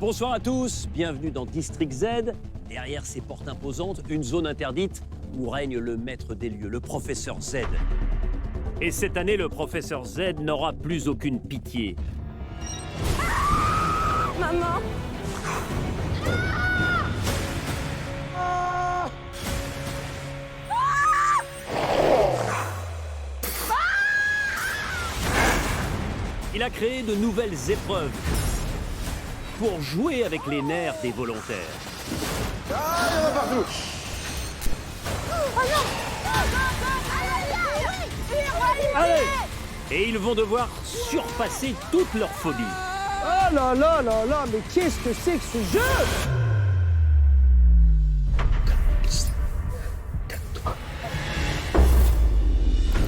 Bonsoir à tous, bienvenue dans District Z. Derrière ces portes imposantes, une zone interdite où règne le maître des lieux, le professeur Z. Et cette année, le professeur Z n'aura plus aucune pitié. Maman! Il a créé de nouvelles épreuves pour jouer avec les nerfs des volontaires. Ah, il y en a partout. Allez! Et ils vont devoir surpasser toutes leurs phobies. Oh là là là là, mais qu'est-ce que c'est que ce jeu?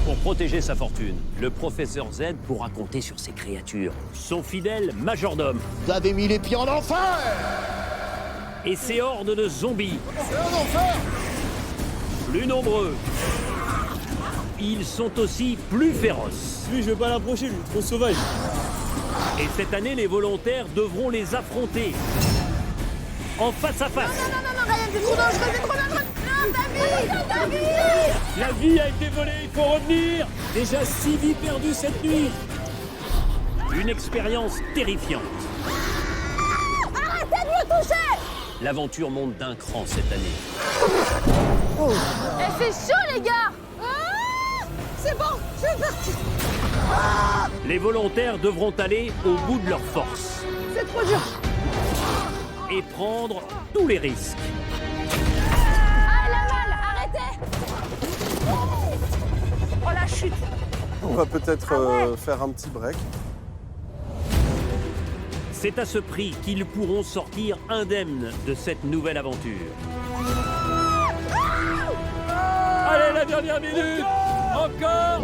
Pour protéger sa fortune, le professeur Z pourra compter sur ses créatures. Son fidèle majordome Vous avez mis les pieds en enfer. et ses hordes de zombies. C'est un enfer. Plus nombreux. Ils sont aussi plus féroces. Lui, je vais pas l'approcher, lui, trop sauvage. Et cette année, les volontaires devront les affronter. En face à face. Non, Ryan, c'est trop dangereux, c'est trop dangereux! Non, David! La vie a été volée, il faut revenir. Déjà 6 vies perdues cette nuit. Une expérience terrifiante. Arrêtez de me toucher! L'aventure monte d'un cran cette année. Eh, c'est chaud, les gars! C'est bon, je suis partie! Les volontaires devront aller au bout de leur force C'est trop dur! et prendre tous les risques. Ah, elle a mal, arrêtez! Oh, la chute! On va peut-être faire un petit break. C'est à ce prix qu'ils pourront sortir indemnes de cette nouvelle aventure. Allez, la dernière minute! Encore!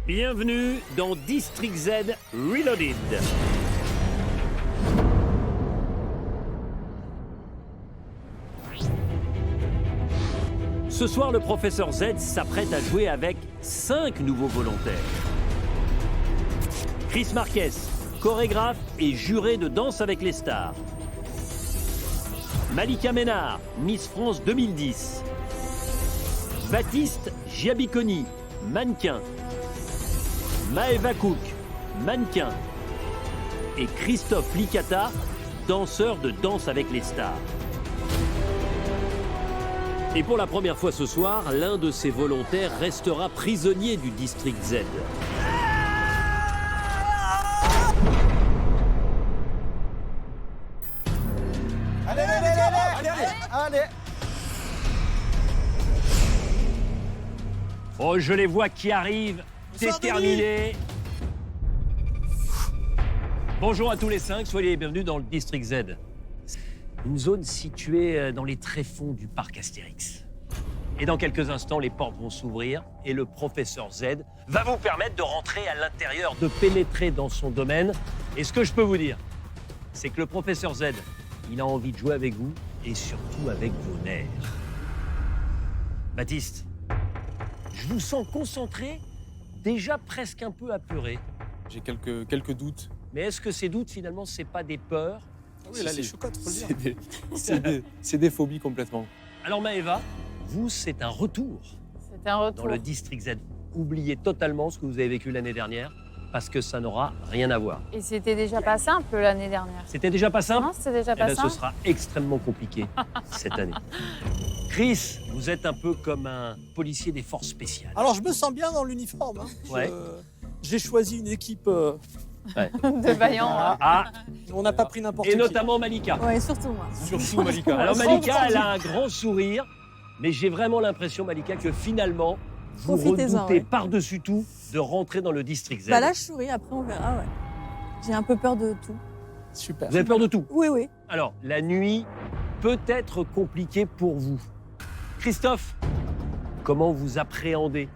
Bienvenue dans District Z Reloaded. Ce soir, le professeur Z s'apprête à jouer avec 5 nouveaux volontaires. Chris Marquez, chorégraphe et juré de Danse avec les stars. Malika Ménard, Miss France 2010. Baptiste Giabiconi, mannequin. Maeva Cook, mannequin. Et Christophe Licata, danseur de Danse avec les stars. Et pour la première fois ce soir, l'un de ces volontaires restera prisonnier du District Z. Allez. Oh, je les vois qui arrivent, déterminés. Bonjour à tous les 5, soyez les bienvenus dans le District Z. Une zone située dans les tréfonds du parc Astérix. Et dans quelques instants, les portes vont s'ouvrir et le professeur Z va vous permettre de rentrer à l'intérieur, de pénétrer dans son domaine. Et ce que je peux vous dire, c'est que le professeur Z, il a envie de jouer avec vous et surtout avec vos nerfs. Baptiste, je vous sens concentré, déjà presque un peu apeuré. J'ai quelques doutes. Mais est-ce que ces doutes, finalement, c'est pas des peurs? Oui, là, les chocottes, faut le dire. C'est des phobies complètement. Alors Maëva, vous, c'est un retour C'était un dans retour. le District Z. Oubliez totalement ce que vous avez vécu l'année dernière, parce que ça n'aura rien à voir. Et c'était déjà pas simple l'année dernière. C'était déjà pas simple? Non, c'était déjà Eh pas ben, ce simple. sera extrêmement compliqué cette année. Chris, vous êtes un peu comme un policier des forces spéciales. Alors, je me sens bien dans l'uniforme. Hein. Ouais. J'ai choisi une équipe. De vaillant. Hein. Ah, On n'a pas pris n'importe et qui. notamment Malika. Ouais, surtout moi. Surtout Malika. Alors Malika, elle a un grand sourire, mais j'ai vraiment l'impression, Malika, que finalement, vous Profitez-en, redoutez ouais. par-dessus tout de rentrer dans le District Z. Bah là, je souris, après on verra, ouais. J'ai un peu peur de tout. Super. Vous avez peur de tout? Oui, oui. Alors, la nuit peut être compliquée pour vous. Christophe, comment vous appréhendez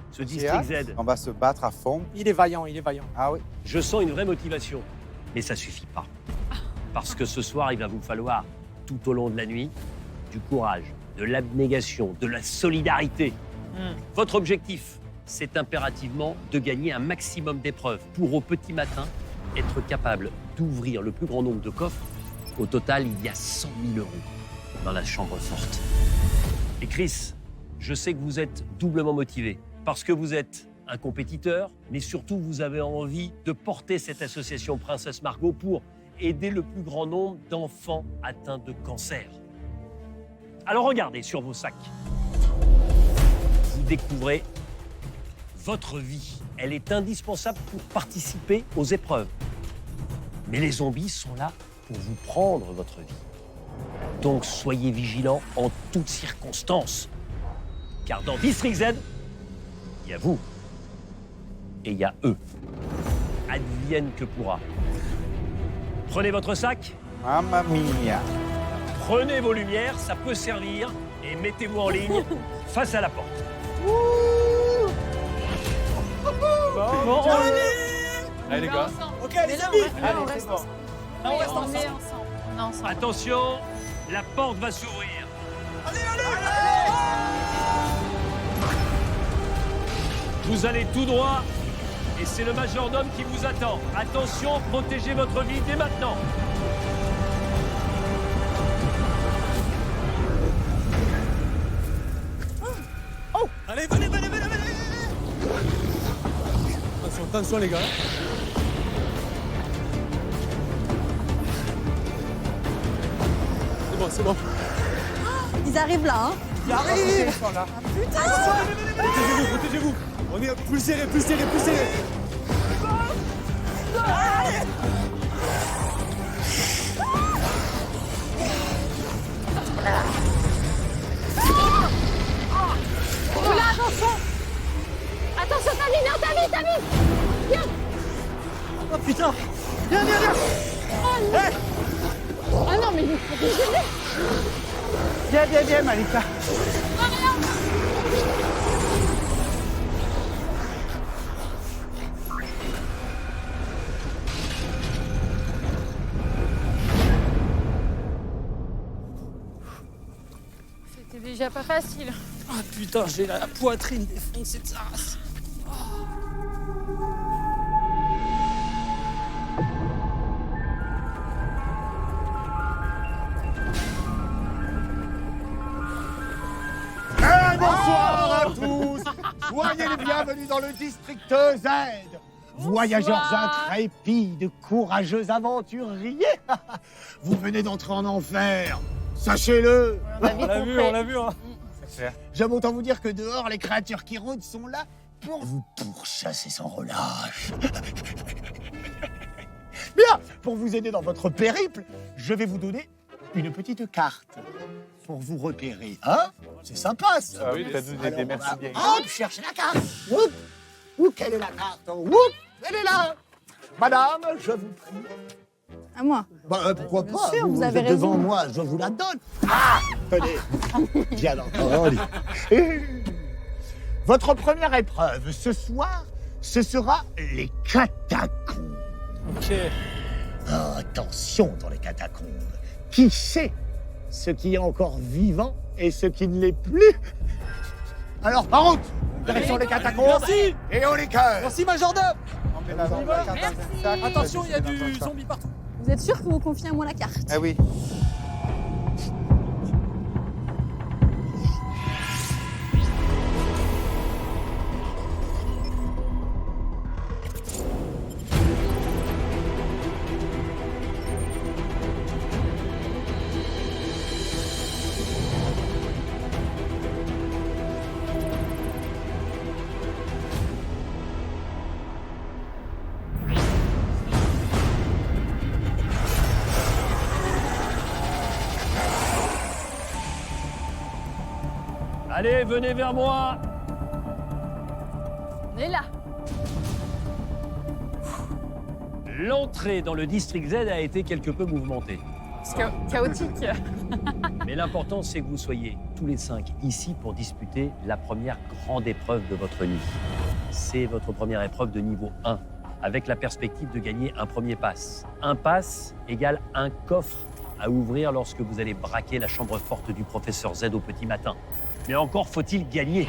ce district Z? On va se battre à fond. Il est vaillant, il est vaillant. Ah oui. Je sens une vraie motivation, mais ça suffit pas. Parce que ce soir, il va vous falloir, tout au long de la nuit, du courage, de l'abnégation, de la solidarité. Votre objectif, c'est impérativement de gagner un maximum d'épreuves pour, au petit matin, être capable d'ouvrir le plus grand nombre de coffres. Au total, il y a 100 000 € dans la chambre forte. Et Chris, je sais que vous êtes doublement motivé parce que vous êtes un compétiteur, mais surtout vous avez envie de porter cette association Princesse Margot pour aider le plus grand nombre d'enfants atteints de cancer. Alors regardez sur vos sacs. Vous découvrez votre vie. Elle est indispensable pour participer aux épreuves. Mais les zombies sont là pour vous prendre votre vie. Donc soyez vigilants en toutes circonstances. Car dans District Z, il y a vous et il y a eux. Advienne que pourra. Prenez votre sac, Mamma mia. prenez vos lumières, ça peut servir, et mettez-vous en ligne face à la porte. Allez les gars. Ok, Mais là, on reste ensemble. on reste on ensemble. est ensemble. On est ensemble. Attention, la porte va s'ouvrir. Vous allez tout droit et c'est le majordome qui vous attend. Attention, protégez votre vie dès maintenant. Allez, venez. Attention les gars. C'est bon. Ils arrivent là, hein. Il arrive. Protégez-vous. On est plus serré. Oula, attention. Attention, t'as mis. Viens. Oh putain. Ah non, mais il faut que je Viens, Malika. C'était déjà pas facile. Ah putain, j'ai la poitrine défoncée de sa race. Bonsoir à tous. Soyez les bienvenus dans le district Z. Voyageurs intrépides, courageux aventuriers. Vous venez d'entrer en enfer. Sachez-le. On a vite compris. On l'a vu. Hein. J'aime autant vous dire que dehors, les créatures qui rôdent sont là pour vous pourchasser sans relâche. Bien, pour vous aider dans votre périple, je vais vous donner une petite carte pour vous repérer. Hein? C'est sympa, ça. Ah oui, t'as nous aider, merci bien. Hop, cherchez la carte. Oup, quelle est la carte? Oup, elle est là. Madame, je vous prie. À moi. Pourquoi Bien pas? sûr, vous avez êtes devant raison. moi, je vous la donne. Ah, tenez. Bien entendu. Votre première épreuve ce soir, ce sera les catacombes. Ok. Ah, attention dans les catacombes. Qui sait ce qui est encore vivant et ce qui ne l'est plus? Alors, en route, direction les catacombes. Merci. Et on les cœurs. Merci majordome. On met la carte dans un sac. Attention, il y a du zombie partout. Vous êtes sûr que vous confiez à moi la carte? Ah oui. Allez, venez vers moi. On est là. L'entrée dans le district Z a été quelque peu mouvementée. Chaotique. Mais l'important, c'est que vous soyez tous les 5 ici pour disputer la première grande épreuve de votre vie. C'est votre première épreuve de niveau 1, avec la perspective de gagner un premier pass. Un pass égale un coffre à ouvrir lorsque vous allez braquer la chambre forte du professeur Z au petit matin. Mais encore faut-il gagner.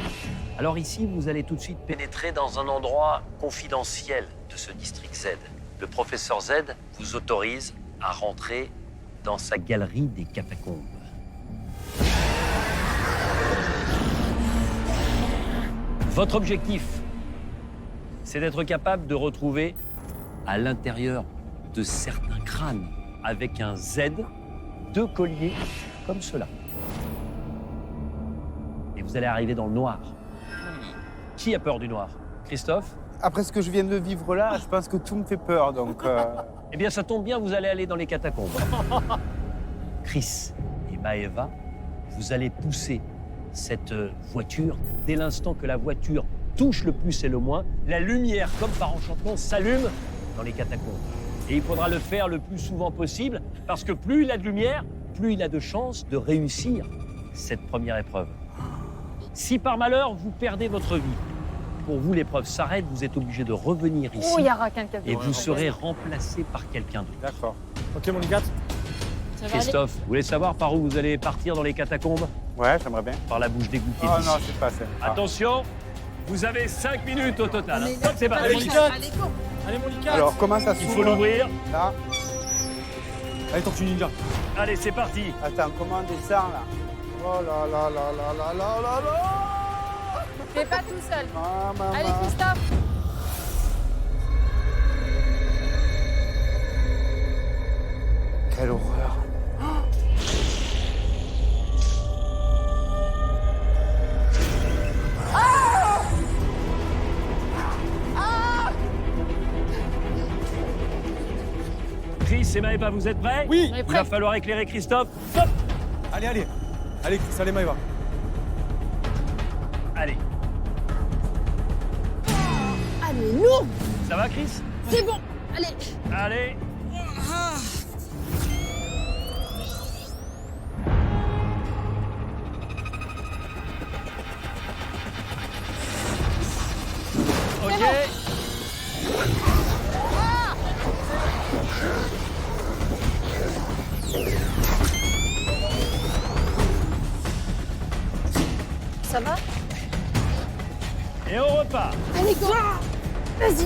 Alors ici, vous allez tout de suite pénétrer dans un endroit confidentiel de ce district Z. Le professeur Z vous autorise à rentrer dans sa galerie des catacombes. Votre objectif, c'est d'être capable de retrouver à l'intérieur de certains crânes, avec un Z, 2 colliers comme cela. Et vous allez arriver dans le noir. Qui a peur du noir? Christophe? Après ce que je viens de vivre là, je pense que tout me fait peur, donc... Eh bien, ça tombe bien, vous allez aller dans les catacombes. Chris et Maëva, vous allez pousser cette voiture. Dès l'instant que la voiture touche le plus et le moins, la lumière, comme par enchantement, s'allume dans les catacombes. Et il faudra le faire le plus souvent possible, parce que plus il a de lumière, plus il a de chances de réussir cette première épreuve. Si par malheur, vous perdez votre vie, pour vous, l'épreuve s'arrête, vous êtes obligé de revenir ici. Oh, il y aura quelqu'un. Et vous serez remplacé par quelqu'un d'autre. D'accord. Ok, mon Ligat. Ça va Christophe, vous voulez savoir par où vous allez partir dans les catacombes? Ouais, j'aimerais bien. Par la bouche d'égout qui est Oh ici. non, c'est pas ça. Attention, vous avez 5 minutes au total. hein. C'est Allez, parti. mon Ligat. Allez, mon Ligat. Alors, comment ça Il faut s'ouvre l'ouvrir. Là. Allez, Tortue Ninja. Allez, c'est parti. Attends, comment on descend là? Oh là là là là là là là là. Fais pas tout seul. Ah, maman. Allez, Christophe. Quelle horreur. Chris et Maëva, vous êtes prêts? Oui. On est Il prêts. va falloir éclairer Christophe. Hop. Allez, allez. Allez, Chris, allez, Maëva. Allez, Allez, lourd. ça va Chris? C'est bon. Allez. Allez. Ok. Ça va? Et on repart. Allez, go. Vas-y.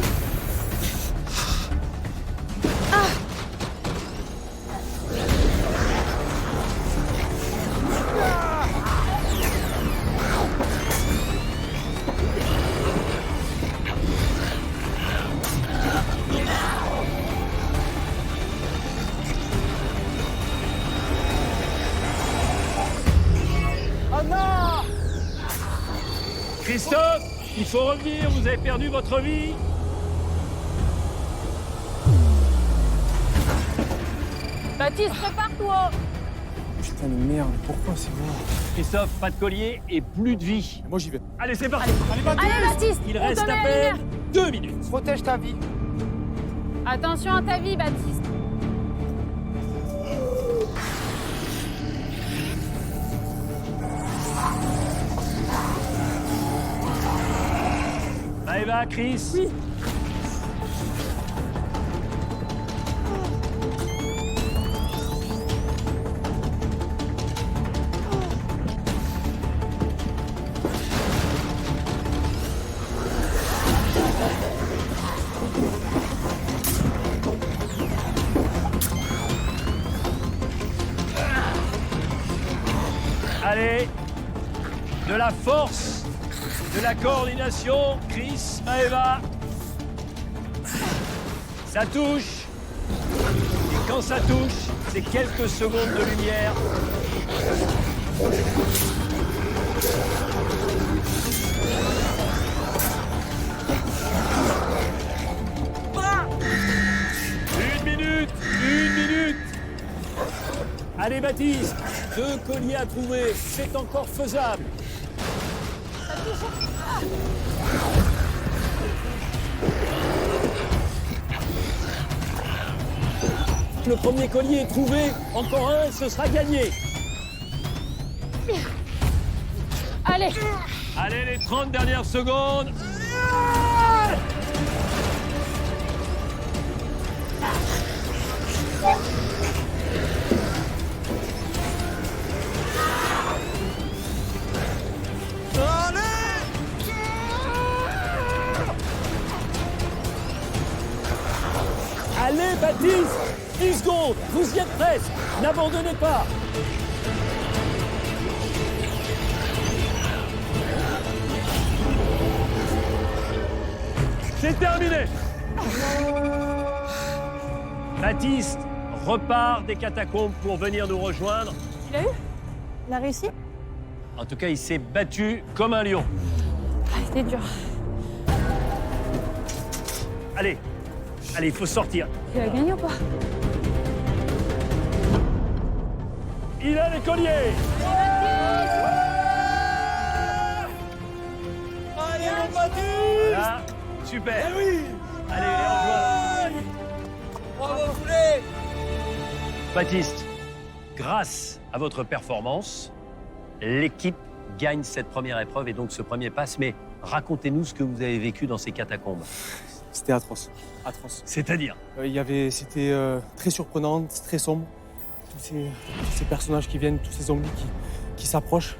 Christophe, il faut revenir, vous avez perdu votre vie. Baptiste, prépare-toi. Putain de merde, pourquoi c'est moi? Christophe, pas de collier et plus de vie. Moi, j'y vais. Allez, c'est parti. Allez, Baptiste. Il on reste te met à la peine lumière. 2 minutes. Protège ta vie. Attention à ta vie, Baptiste. Maëva, Chris. Oui. Allez, de la force, de la coordination, Chris, Maëva. Ça touche. Et quand ça touche, c'est quelques secondes de lumière. Une minute. Allez, Baptiste, 2 colliers à trouver, c'est encore faisable. que le premier collier est trouvé, encore un, ce sera gagné. Allez. Allez, les 30 dernières secondes. Allez, Baptiste, 10 secondes, vous y êtes presque, n'abandonnez pas. C'est terminé. Baptiste repart des catacombes pour venir nous rejoindre. Il a eu? Il a réussi? En tout cas, il s'est battu comme un lion. Ah, c'était dur. Allez, allez, il faut sortir. Il a gagné ou pas? Il a les colliers. Allez, mon Baptiste! Voilà, super. Eh oui! Allez, les rejoindre. Bravo, poulet! Baptiste, grâce à votre performance, l'équipe gagne cette première épreuve et donc ce premier pass. Mais racontez-nous ce que vous avez vécu dans ces catacombes. C'était atroce. Atroce. C'est-à-dire, C'était très surprenant, très sombre. Tous ces personnages qui viennent, tous ces zombies qui s'approchent.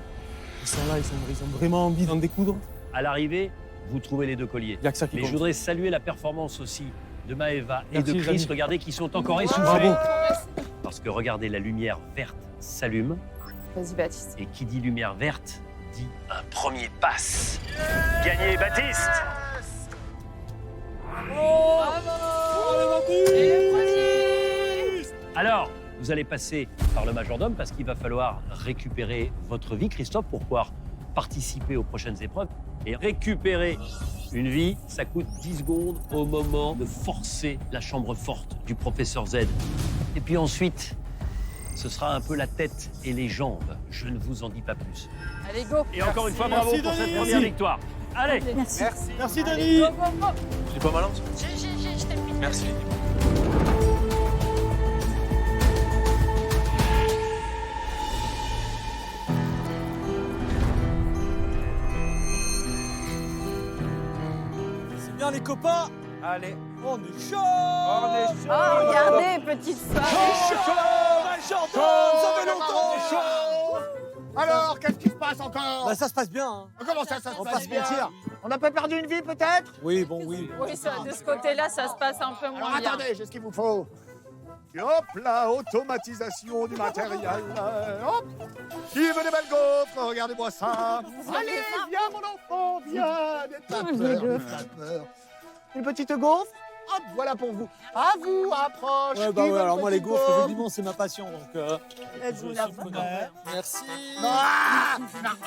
Ils sont là, ils ont vraiment envie d'en découdre. à l'arrivée, vous trouvez les deux colliers. Il n'y a que ça qui Mais je compte. voudrais saluer la performance aussi de Maëva et Merci, de Chris. Jamy. Regardez, qui sont encore essoufflés. Bravo. Parce que regardez, la lumière verte s'allume. Vas-y, Baptiste. Et qui dit lumière verte dit un premier pass. Gagné, Baptiste. Alors, vous allez passer par le majordome parce qu'il va falloir récupérer votre vie, Christophe, pour pouvoir participer aux prochaines épreuves. Et récupérer une vie, ça coûte 10 secondes au moment de forcer la chambre forte du professeur Z. Et puis ensuite, ce sera un peu la tête et les jambes. Je ne vous en dis pas plus. Allez, go. Et encore une fois, bravo Merci, pour cette Denis. première victoire. Allez, Merci. Merci, Denis. Go, go, go. C'est pas malin, ça. Je t'aime bien. Merci. C'est bien, les copains. Allez. On est chaud. On est chaud. Oh, regardez, petite soirée. Majordome, ça fait longtemps. Alors, qu'est-ce qui se passe encore Bah, ça se passe bien. Hein. Comment ça se On va passe pas se bien mentir. On n'a pas perdu une vie, peut-être Oui, bon, oui. Oui, ça, de ce côté-là, ça se passe un peu Alors, moins bien. attendez, j'ai ce qu'il vous faut. Et hop là, automatisation du matériel. Hop. Qui veut des belles gaufres? Regardez-moi ça. Allez, viens, mon enfant, viens. N'aie pas peur, n'aie pas peur. Une petite gaufre? Hop, voilà pour vous. À vous, approche. Ouais, Qui bah veut ouais, une alors moi, les petite gaufres, gaufre? effectivement, c'est ma passion. Donc, Êtes-vous là? merci. Ah,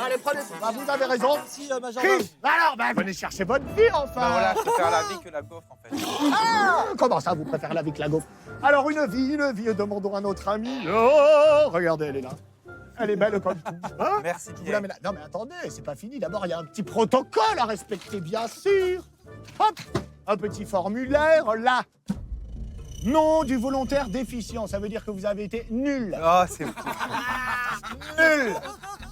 allez, prenez ça. Bah, vous avez raison. Merci, majordome. Chris, alors, bah, venez chercher votre vie, enfin. Bah voilà, je préfère la vie que la gaufre, en fait. Ah, comment ça, vous préférez la vie que la gaufre? Alors, une vie, demandons à notre ami. Oh, regardez, elle est là. Elle est belle comme tout. Hein? Merci Vous bien. la mettez là. Non, mais attendez, c'est pas fini. D'abord, il y a un petit protocole à respecter, bien sûr. Hop, un petit formulaire, là. Nom du volontaire déficient, ça veut dire que vous avez été nul. Oh, c'est Nul.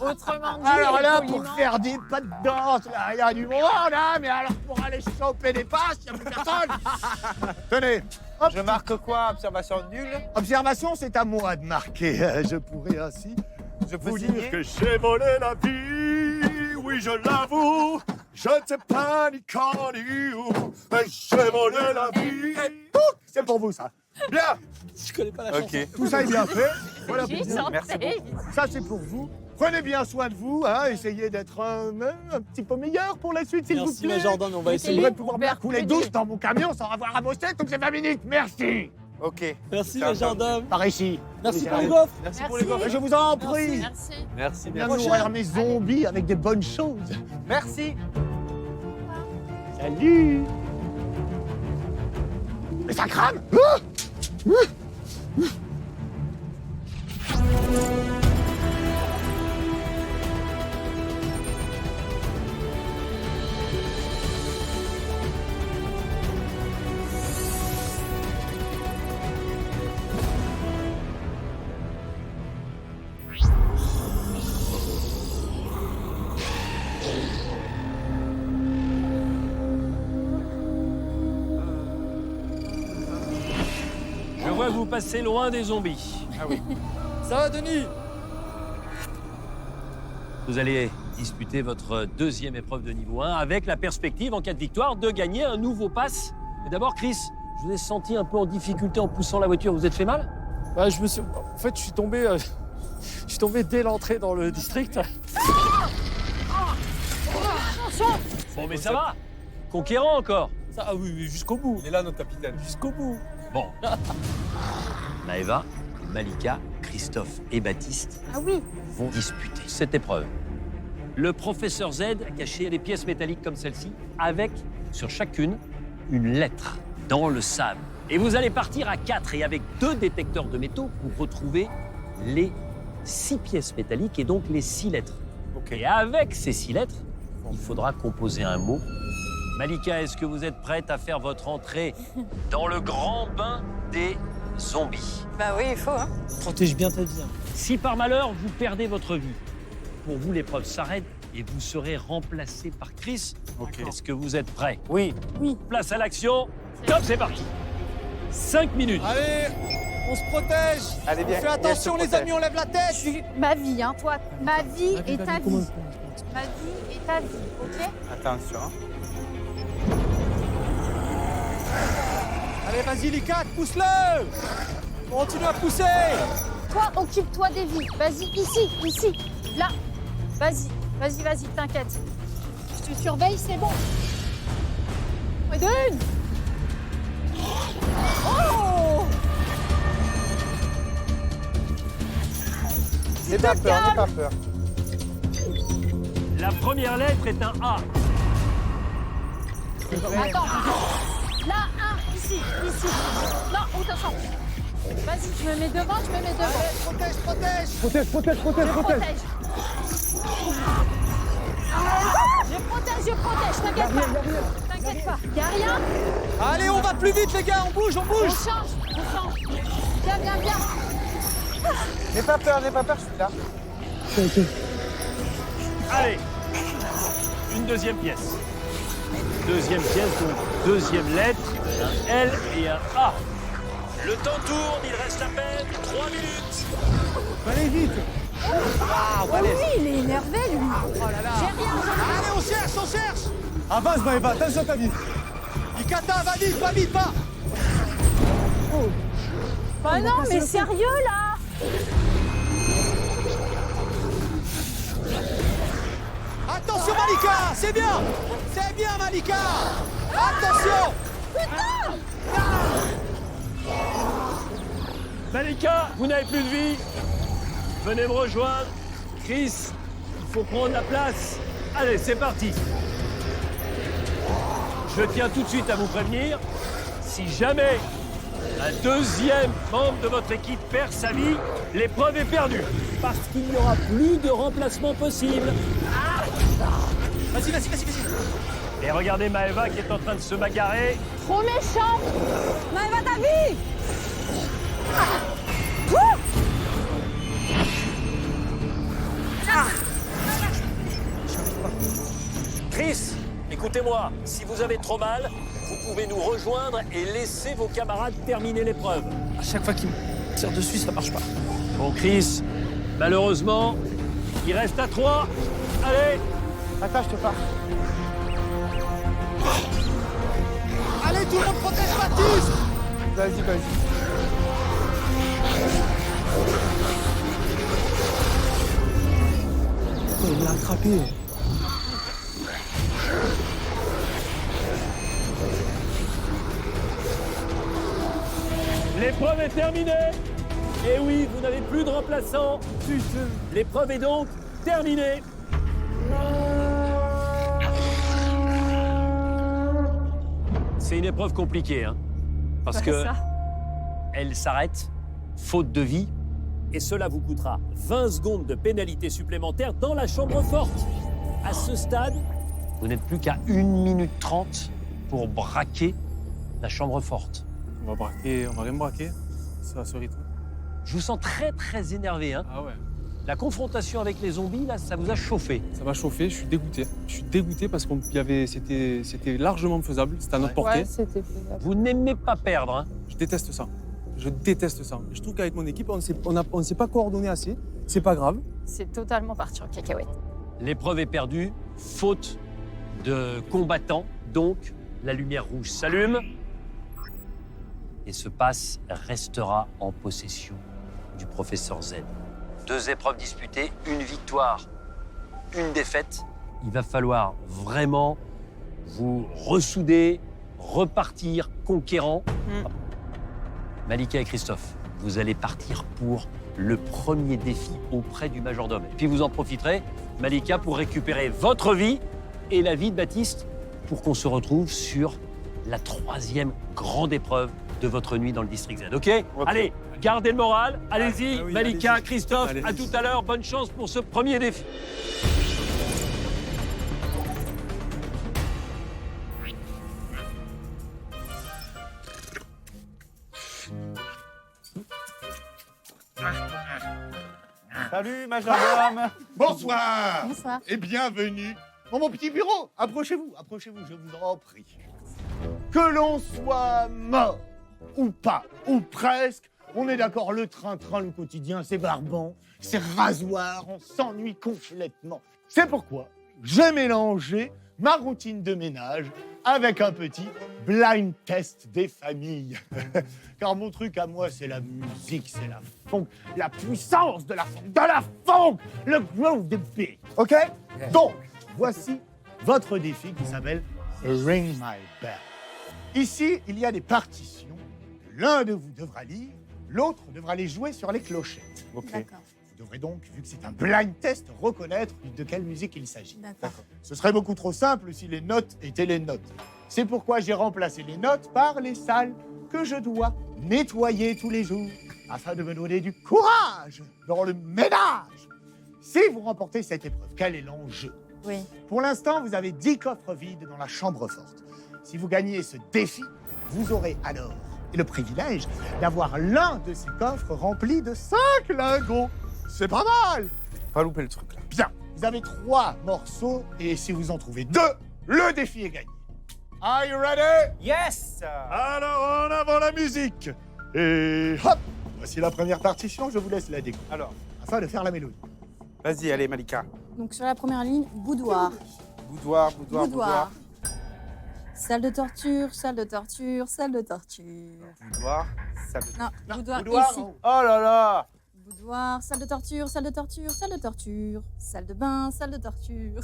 Autrement dit, Alors là, poliment. pour faire des pas de danse, là, il y a du monde, hein, mais alors pour aller choper des passes, il n'y a plus personne. Tenez, hop, Je marque quoi? Observation nulle? observation, c'est à moi de marquer. Je pourrais ainsi Je peux vous dire signer? que j'ai volé la vie. Oui, je l'avoue. Je ne sais pas ni quand ni où, mais j'ai volé la vie. C'est pour vous, ça. Bien, Je connais pas la chanson. Ok. tout ça est bien fait. Voilà pour J'ai vous. chanté. Merci Ça, c'est pour vous. Prenez bien soin de vous, hein. Essayez d'être un petit peu meilleur pour la suite, s'il vous Merci, plaît. majordome, on va Je essayer. voudrais pouvoir Père me couler Cuddy. douce dans mon camion sans avoir à bosser toutes ces 20 minutes. Merci. Ok. Merci, Ciao, majordome. Par ici. Merci pour les les gaufres. Merci Merci. pour les gaufres. Je vous en prie. Merci. Merci, Viens merci. nourrir mes zombies avec des bonnes choses. Merci. Salut. Mais ça crame. Ah. vois que vous passez loin des zombies. Ah oui. Ça va, Denis? Vous allez disputer votre deuxième épreuve de niveau 1 avec la perspective, en cas de victoire, de gagner un nouveau pass. Mais d'abord, Chris, je vous ai senti un peu en difficulté en poussant la voiture. Vous êtes fait mal? Bah, en fait, je suis tombé dès l'entrée dans le district. Bon, mais ça va. Conquérant encore. Ça, ah oui, jusqu'au bout. Il est là, notre capitaine. Jusqu'au bout. Bon. Maëva, Malika, Christophe et Baptiste Ah oui. vont disputer cette épreuve. Le professeur Z a caché des pièces métalliques comme celle-ci, avec, sur chacune, une lettre dans le sable. Et vous allez partir à 4 et avec 2 détecteurs de métaux pour retrouver les 6 pièces métalliques et donc les 6 lettres. Et avec ces 6 lettres, il faudra composer un mot. Malika, est-ce que vous êtes prête à faire votre entrée dans le grand bain des zombies? Bah oui, il faut, hein. Protège bien ta vie. Hein. Si par malheur vous perdez votre vie, pour vous l'épreuve s'arrête et vous serez remplacé par Chris. Est-ce que vous êtes prêts? Oui. Place à l'action. Top, c'est parti. 5 minutes. Allez, on se protège. Allez, bien. Fais attention, les amis, on lève la tête. Ma vie, hein, toi. Ma vie et ta vie. Ma vie et ta vie, ok? Attention. Allez, vas-y, Likat, pousse-le. Continue à pousser. Toi, occupe-toi des vies. Vas-y, ici, là. Vas-y, t'inquiète. Je te surveille, c'est bon. Une. Oh! N'aie pas peur, n'aie pas peur. La première lettre est un A. Attends. Là, un, ici. Non, attention. Vas-y, je me mets devant. Protège. Je protège. T'inquiète pas. Y'a rien. Allez, on va plus vite, les gars, on bouge. On change. Viens. N'aie pas peur, je suis là. Allez. Une deuxième pièce. Deuxième pièce, donc deuxième lettre, un L et un A. Le temps tourne, il reste à peine 3 minutes. Allez, vite. Oui, il est énervé, lui. Oh là là. J'ai rien. Allez, on cherche. Avance, Maëva, attention à ta vie. Ikata, va vite, va. Bah non, mais sérieux, là. Attention, Malika, c'est bien, Malika. Attention. Malika, vous n'avez plus de vie. Venez me rejoindre. Chris, il faut prendre la place. Allez, c'est parti. Je tiens tout de suite à vous prévenir, si jamais un deuxième membre de votre équipe perd sa vie, l'épreuve est perdue. Parce qu'il n'y aura plus de remplacement possible. Vas-y. Et regardez Maëva qui est en train de se bagarrer. Trop méchant. Maëva, ta vie. Chris, écoutez-moi, si vous avez trop mal, vous pouvez nous rejoindre et laisser vos camarades terminer l'épreuve. À chaque fois qu'il me tire dessus, ça marche pas. Bon, Chris, malheureusement, il reste à 3. Allez. Attends, je te pars. Allez, tout le monde protège Baptiste. Vas-y. Il l'a attrapé. L'épreuve est terminée. Et oui, vous n'avez plus de remplaçant. Putain. L'épreuve est donc terminée. C'est une épreuve compliquée, hein, parce que elle s'arrête, faute de vie, et cela vous coûtera 20 secondes de pénalité supplémentaire dans la chambre forte. À ce stade, vous n'êtes plus qu'à 1 minute 30 pour braquer la chambre forte. On va rien braquer. Ça va se rythme. Je vous sens très énervé, hein. Ah ouais. La confrontation avec les zombies, là, ça vous a chauffé. Ça m'a chauffé, je suis dégoûté. Je suis dégoûté parce c'était largement faisable, c'était à notre portée. Ouais, c'était faisable. Vous n'aimez pas perdre, hein. Je déteste ça. Je déteste ça. Je trouve qu'avec mon équipe, on ne s'est pas coordonné assez. C'est pas grave. C'est totalement parti en cacahuète. L'épreuve est perdue, faute de combattants. Donc, la lumière rouge s'allume et ce pass restera en possession du professeur Z. 2 épreuves disputées, une victoire, une défaite. Il va falloir vraiment vous ressouder, repartir conquérant. Malika et Christophe, vous allez partir pour le premier défi auprès du majordome. Et puis vous en profiterez, Malika, pour récupérer votre vie et la vie de Baptiste pour qu'on se retrouve sur la 3e grande épreuve de votre nuit dans le District Z. OK? Allez, gardez le moral. Allez-y, oui, Malika, allez-y. Christophe, Allez. à tout à l'heure. Bonne chance pour ce premier défi. Salut, majordome. Bonsoir Bonsoir. et bienvenue dans mon petit bureau. Approchez-vous, je vous en prie. Que l'on soit mort ou pas, ou presque, on est d'accord, le train-train, le quotidien, c'est barbant, c'est rasoir, on s'ennuie complètement. C'est pourquoi j'ai mélangé ma routine de ménage avec un petit blind test des familles. Car mon truc à moi, c'est la musique, c'est la funk, la puissance de la funk, le groove de beat. OK? Donc, voici votre défi qui s'appelle Ring My Bell. Ici, il y a des partitions que l'un de vous devra lire, l'autre devra les jouer sur les clochettes. OK? D'accord. Vous devrez donc, vu que c'est un blind test, reconnaître de quelle musique il s'agit. D'accord. Ce serait beaucoup trop simple si les notes étaient les notes. C'est pourquoi j'ai remplacé les notes par les salles que je dois nettoyer tous les jours afin de me donner du courage dans le ménage. Si vous remportez cette épreuve, quel est l'enjeu? Oui. Pour l'instant, vous avez 10 coffres vides dans la chambre forte. Si vous gagnez ce défi, vous aurez alors le privilège d'avoir l'un de ces coffres rempli de 5 lingots. C'est pas mal! Pas louper le truc là. Bien, vous avez 3 morceaux et si vous en trouvez 2, le défi est gagné. Are you ready? Yes. Alors en avant la musique. Et hop, voici la première partition, je vous laisse la découvrir Alors, afin de faire la mélodie. vas-y, allez, Malika. Donc sur la première ligne, boudoir. Boudoir. Boudoir. Salle de torture, salle de torture, salle de torture. Boudoir. Salle de... Non, Non, boudoir, boudoir, ici. en haut. Oh là là. Boudoir, salle de torture, salle de torture, salle de torture. Salle de bain, salle de torture.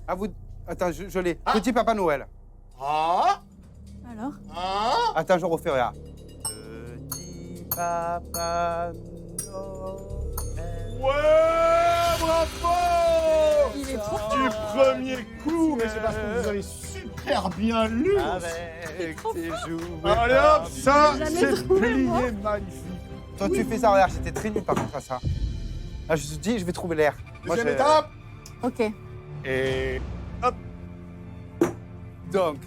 Ah, vous... Attends, je l'ai. Petit Papa Noël. Ah, Alors ah. Attends, je refais là. Petit Papa Noël. Ouais, bravo! Il est trop Du premier coup, mais c'est parce que vous avez super bien lu. Avec tes jouets. Allez hop, ça, Jamais c'est trouvé, plié moi. magnifique. Toi, tu fais ça, regarde, j'étais très nul par contre à ça. Là, je me suis dit, je vais trouver l'air. Moi, Deuxième je- étape. Ok. Et hop. Donc,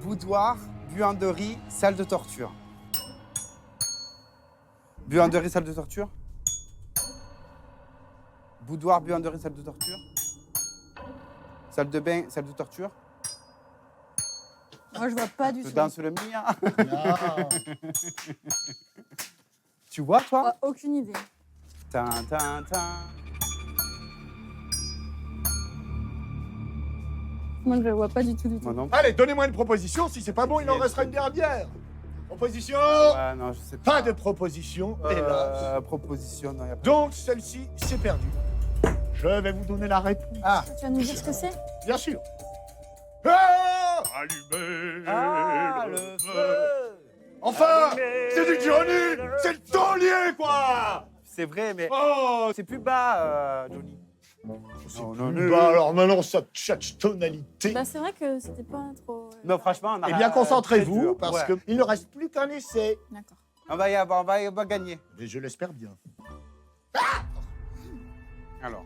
boudoir, buanderie, salle de torture. Buanderie, salle de torture. Boudoir, buanderie, salle de torture. Salle de bain, salle de torture. Moi, je vois pas du Je tout. danse le mien. Ah. Tu vois, Je toi vois aucune idée. Tin, tin, tin. Moi, je le vois pas du tout, du tout. Moi non. Allez, donnez-moi une proposition. Si c'est pas bon, il en restera une dernière. Proposition. Ouais, non, je sais pas. Pas de proposition, hélas. Proposition, non, y a pas. Donc, celle-ci, c'est perdu. Je vais vous donner la réponse. Ah, Tu vas nous dire ce que c'est? Bien sûr. Ah, allumez le feu. Enfin, c'est du Johnny. C'est le taulier, quoi. C'est vrai, mais Oh, c'est plus bas, Johnny. c'est Non, non, plus non. bas. Alors maintenant, ça change tonalité. Bah, c'est vrai que c'était pas trop. Non, franchement, on a Eh bien, concentrez-vous, très dur. parce Ouais. qu'il ne reste plus qu'un essai. D'accord. On va y avoir, on va gagner. Mais je l'espère bien. Alors,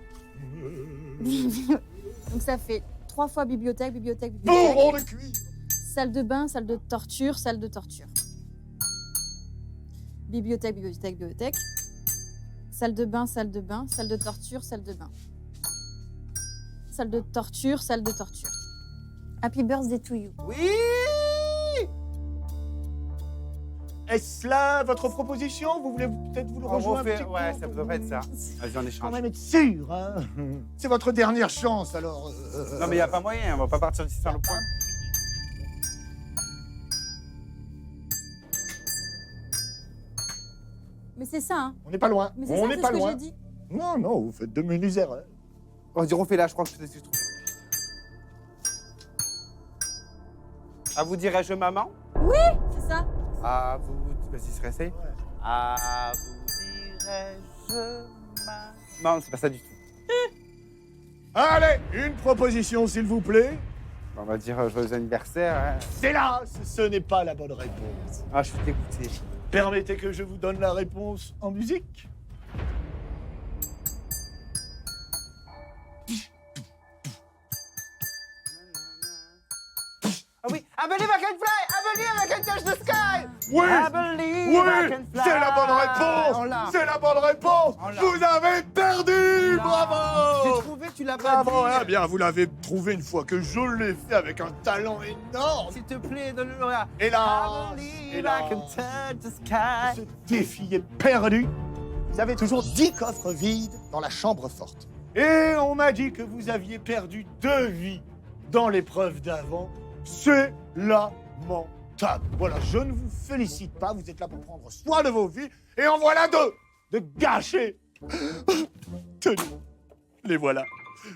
Donc, ça fait 3 fois bibliothèque, bibliothèque, Bon, bibliothèque. rond de cuivre. Salle de bain, salle de torture, salle de torture. Bibliothèque, bibliothèque, bibliothèque. Salle de bain, salle de bain, salle de torture, salle de bain. Salle de torture, salle de torture. Happy birthday to you. oui. Est-ce là votre proposition? Vous voulez peut-être vous le On rejoindre un refait, petit peu ouais, ça pour devrait être ça. Vas-y, on Quand échange. même être sûr, hein. C'est votre dernière chance, alors. Non, mais il n'y a pas moyen, on va pas partir d'ici sans le point. Mais c'est ça, hein. On n'est pas loin. Mais c'est On ça, n'est c'est pas ce que loin. j'ai dit. Non, non, vous faites de menus erreurs. On dirait, on fait là, je crois que je suis trouvé. À vous dirais-je maman? C'est ça. À vous... Vas-y, se réessaye. À vous dirais-je maman? Non, c'est pas ça du tout. Allez, une proposition, s'il vous plaît. On va dire joyeux anniversaire. Hein. Hélas, ce n'est pas la bonne réponse. Ah, je suis dégoûté. Permettez que je vous donne la réponse en musique. Ah oui, I believe I can fly, I believe I can touch the sky. Oui, I believe I can fly. c'est la bonne On réponse. l'a. C'est la bonne réponse. On l'a. Vous avez perdu, J'ai bravo. trouvé, tu l'as pas Bravo, dit. hein, bien, vous l'avez trouvé une fois que je l'ai fait avec un talent énorme. S'il te plaît, donne-le là. Hélas, I believe hélas, I can touch the sky. ce défi est perdu. Vous avez toujours 10 coffres vides dans la chambre forte. Et on m'a dit que vous aviez perdu 2 vies dans l'épreuve d'avant. C'est lamentable. Voilà, je ne vous félicite pas. Vous êtes là pour prendre soin de vos vies. Et en voilà 2 de gâchés. Tenez, les voilà.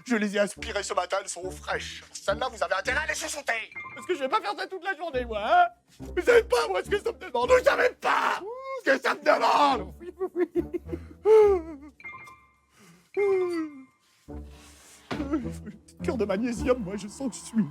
Je les ai aspirées ce matin, elles sont fraîches. Celles-là, vous avez intérêt à les chuchoter. Parce que je vais pas faire ça toute la journée, moi, hein. Vous savez pas, moi, ce que ça me demande. Vous savez pas ce que ça me demande. Cœur de magnésium, moi, je sens que je suis...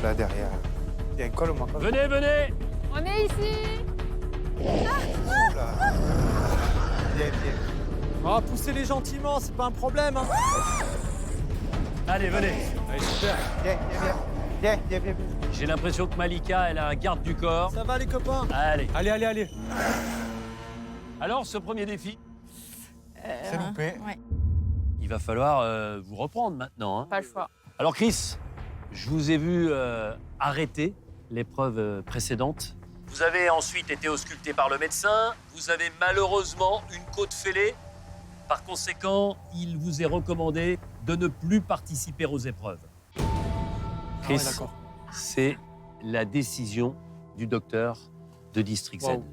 Là, derrière. Il y a une colle au moins. Venez, venez. On est ici. Viens. Ah, poussez-les gentiment, c'est pas un problème. Hein. Allez, venez. Allez, super. Viens. J'ai l'impression que Malika, elle a un garde du corps. Ça va les copains? Allez. Allez. Alors, ce premier défi, C'est loupé. Ouais. il va falloir vous reprendre maintenant, hein. Pas le choix. Alors Chris, je vous ai vu arrêter l'épreuve précédente. Vous avez ensuite été ausculté par le médecin. Vous avez malheureusement une côte fêlée. Par conséquent, il vous est recommandé de ne plus participer aux épreuves. Chris, d'accord. c'est la décision du docteur de District Z. Wow.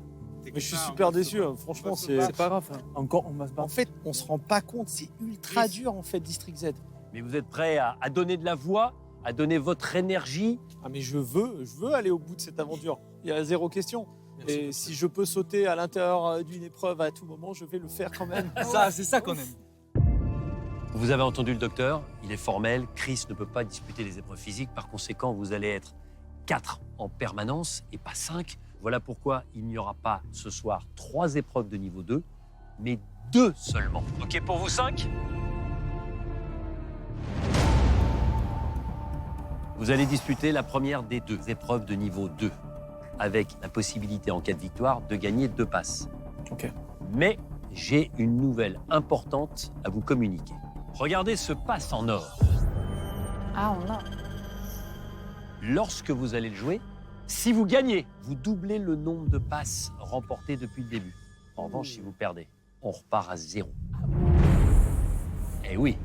Mais je suis super déçu, hein. Franchement, C'est pas grave. Encore, on va se En battre. fait, on se rend pas compte, c'est ultra dur en fait, District Z. Mais vous êtes prêt à donner de la voix, à donner votre énergie. Ah mais je veux aller au bout de cette aventure. Il y a zéro question. Et si je peux sauter à l'intérieur d'une épreuve à tout moment, je vais le faire quand même. Ça, c'est ça qu'on aime. Vous avez entendu le docteur, il est formel, Chris ne peut pas disputer les épreuves physiques, par conséquent, vous allez être 4 en permanence et pas 5. Voilà pourquoi il n'y aura pas ce soir 3 épreuves de niveau 2, mais 2 seulement. OK pour vous 5 ? Vous allez disputer la première des 2 épreuves de niveau 2, avec la possibilité en cas de victoire de gagner 2 passes. OK. Mais j'ai une nouvelle importante à vous communiquer. Regardez ce passe en or. Ah, on a. Lorsque vous allez le jouer, si vous gagnez, vous doublez le nombre de passes remportées depuis le début. En revanche, si vous perdez, on repart à 0. Eh oui.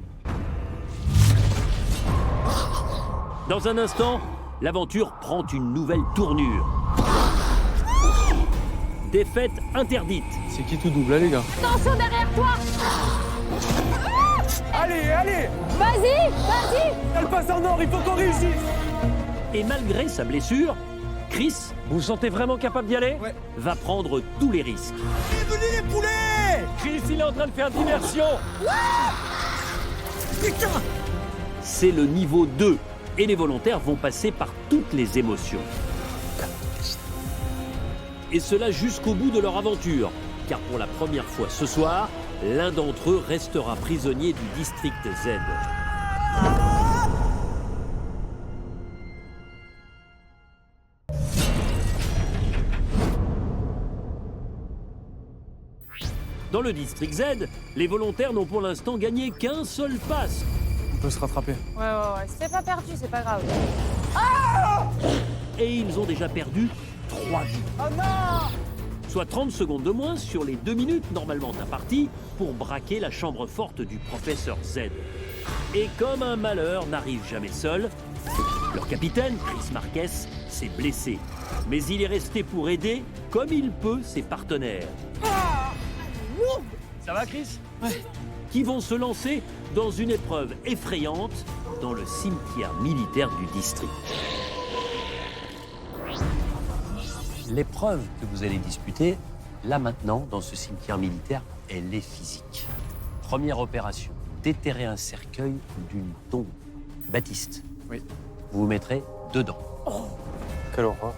Dans un instant, l'aventure prend une nouvelle tournure. Défaite interdite. C'est qui tout double, là, les gars? Attention derrière toi. Allez. Vas-y. Elle passe en or, il faut qu'on réussisse. Et malgré sa blessure, Chris, vous vous sentez vraiment capable d'y aller ? Ouais. Va prendre tous les risques. Venez les poulets! Chris, il est en train de faire diversion. Putain! C'est le niveau 2 et les volontaires vont passer par toutes les émotions. et cela jusqu'au bout de leur aventure. Car pour la première fois ce soir, l'un d'entre eux restera prisonnier du District Z. Dans le District Z, les volontaires n'ont pour l'instant gagné qu'un seul pass. On peut se rattraper. Ouais. C'est pas perdu, c'est pas grave. Et ils ont déjà perdu 3 vies. Oh non! Soit 30 secondes de moins sur les 2 minutes normalement imparties pour braquer la chambre forte du professeur Z. Et comme un malheur n'arrive jamais seul, leur capitaine, Chris Marquez, s'est blessé. Mais il est resté pour aider, comme il peut, ses partenaires. Ça va, Chris? Ouais. Qui vont se lancer dans une épreuve effrayante dans le cimetière militaire du district. L'épreuve que vous allez disputer, là maintenant, dans ce cimetière militaire, elle est physique. Première opération, déterrer un cercueil d'une tombe. Baptiste, Oui. vous vous mettrez dedans. Quelle horreur.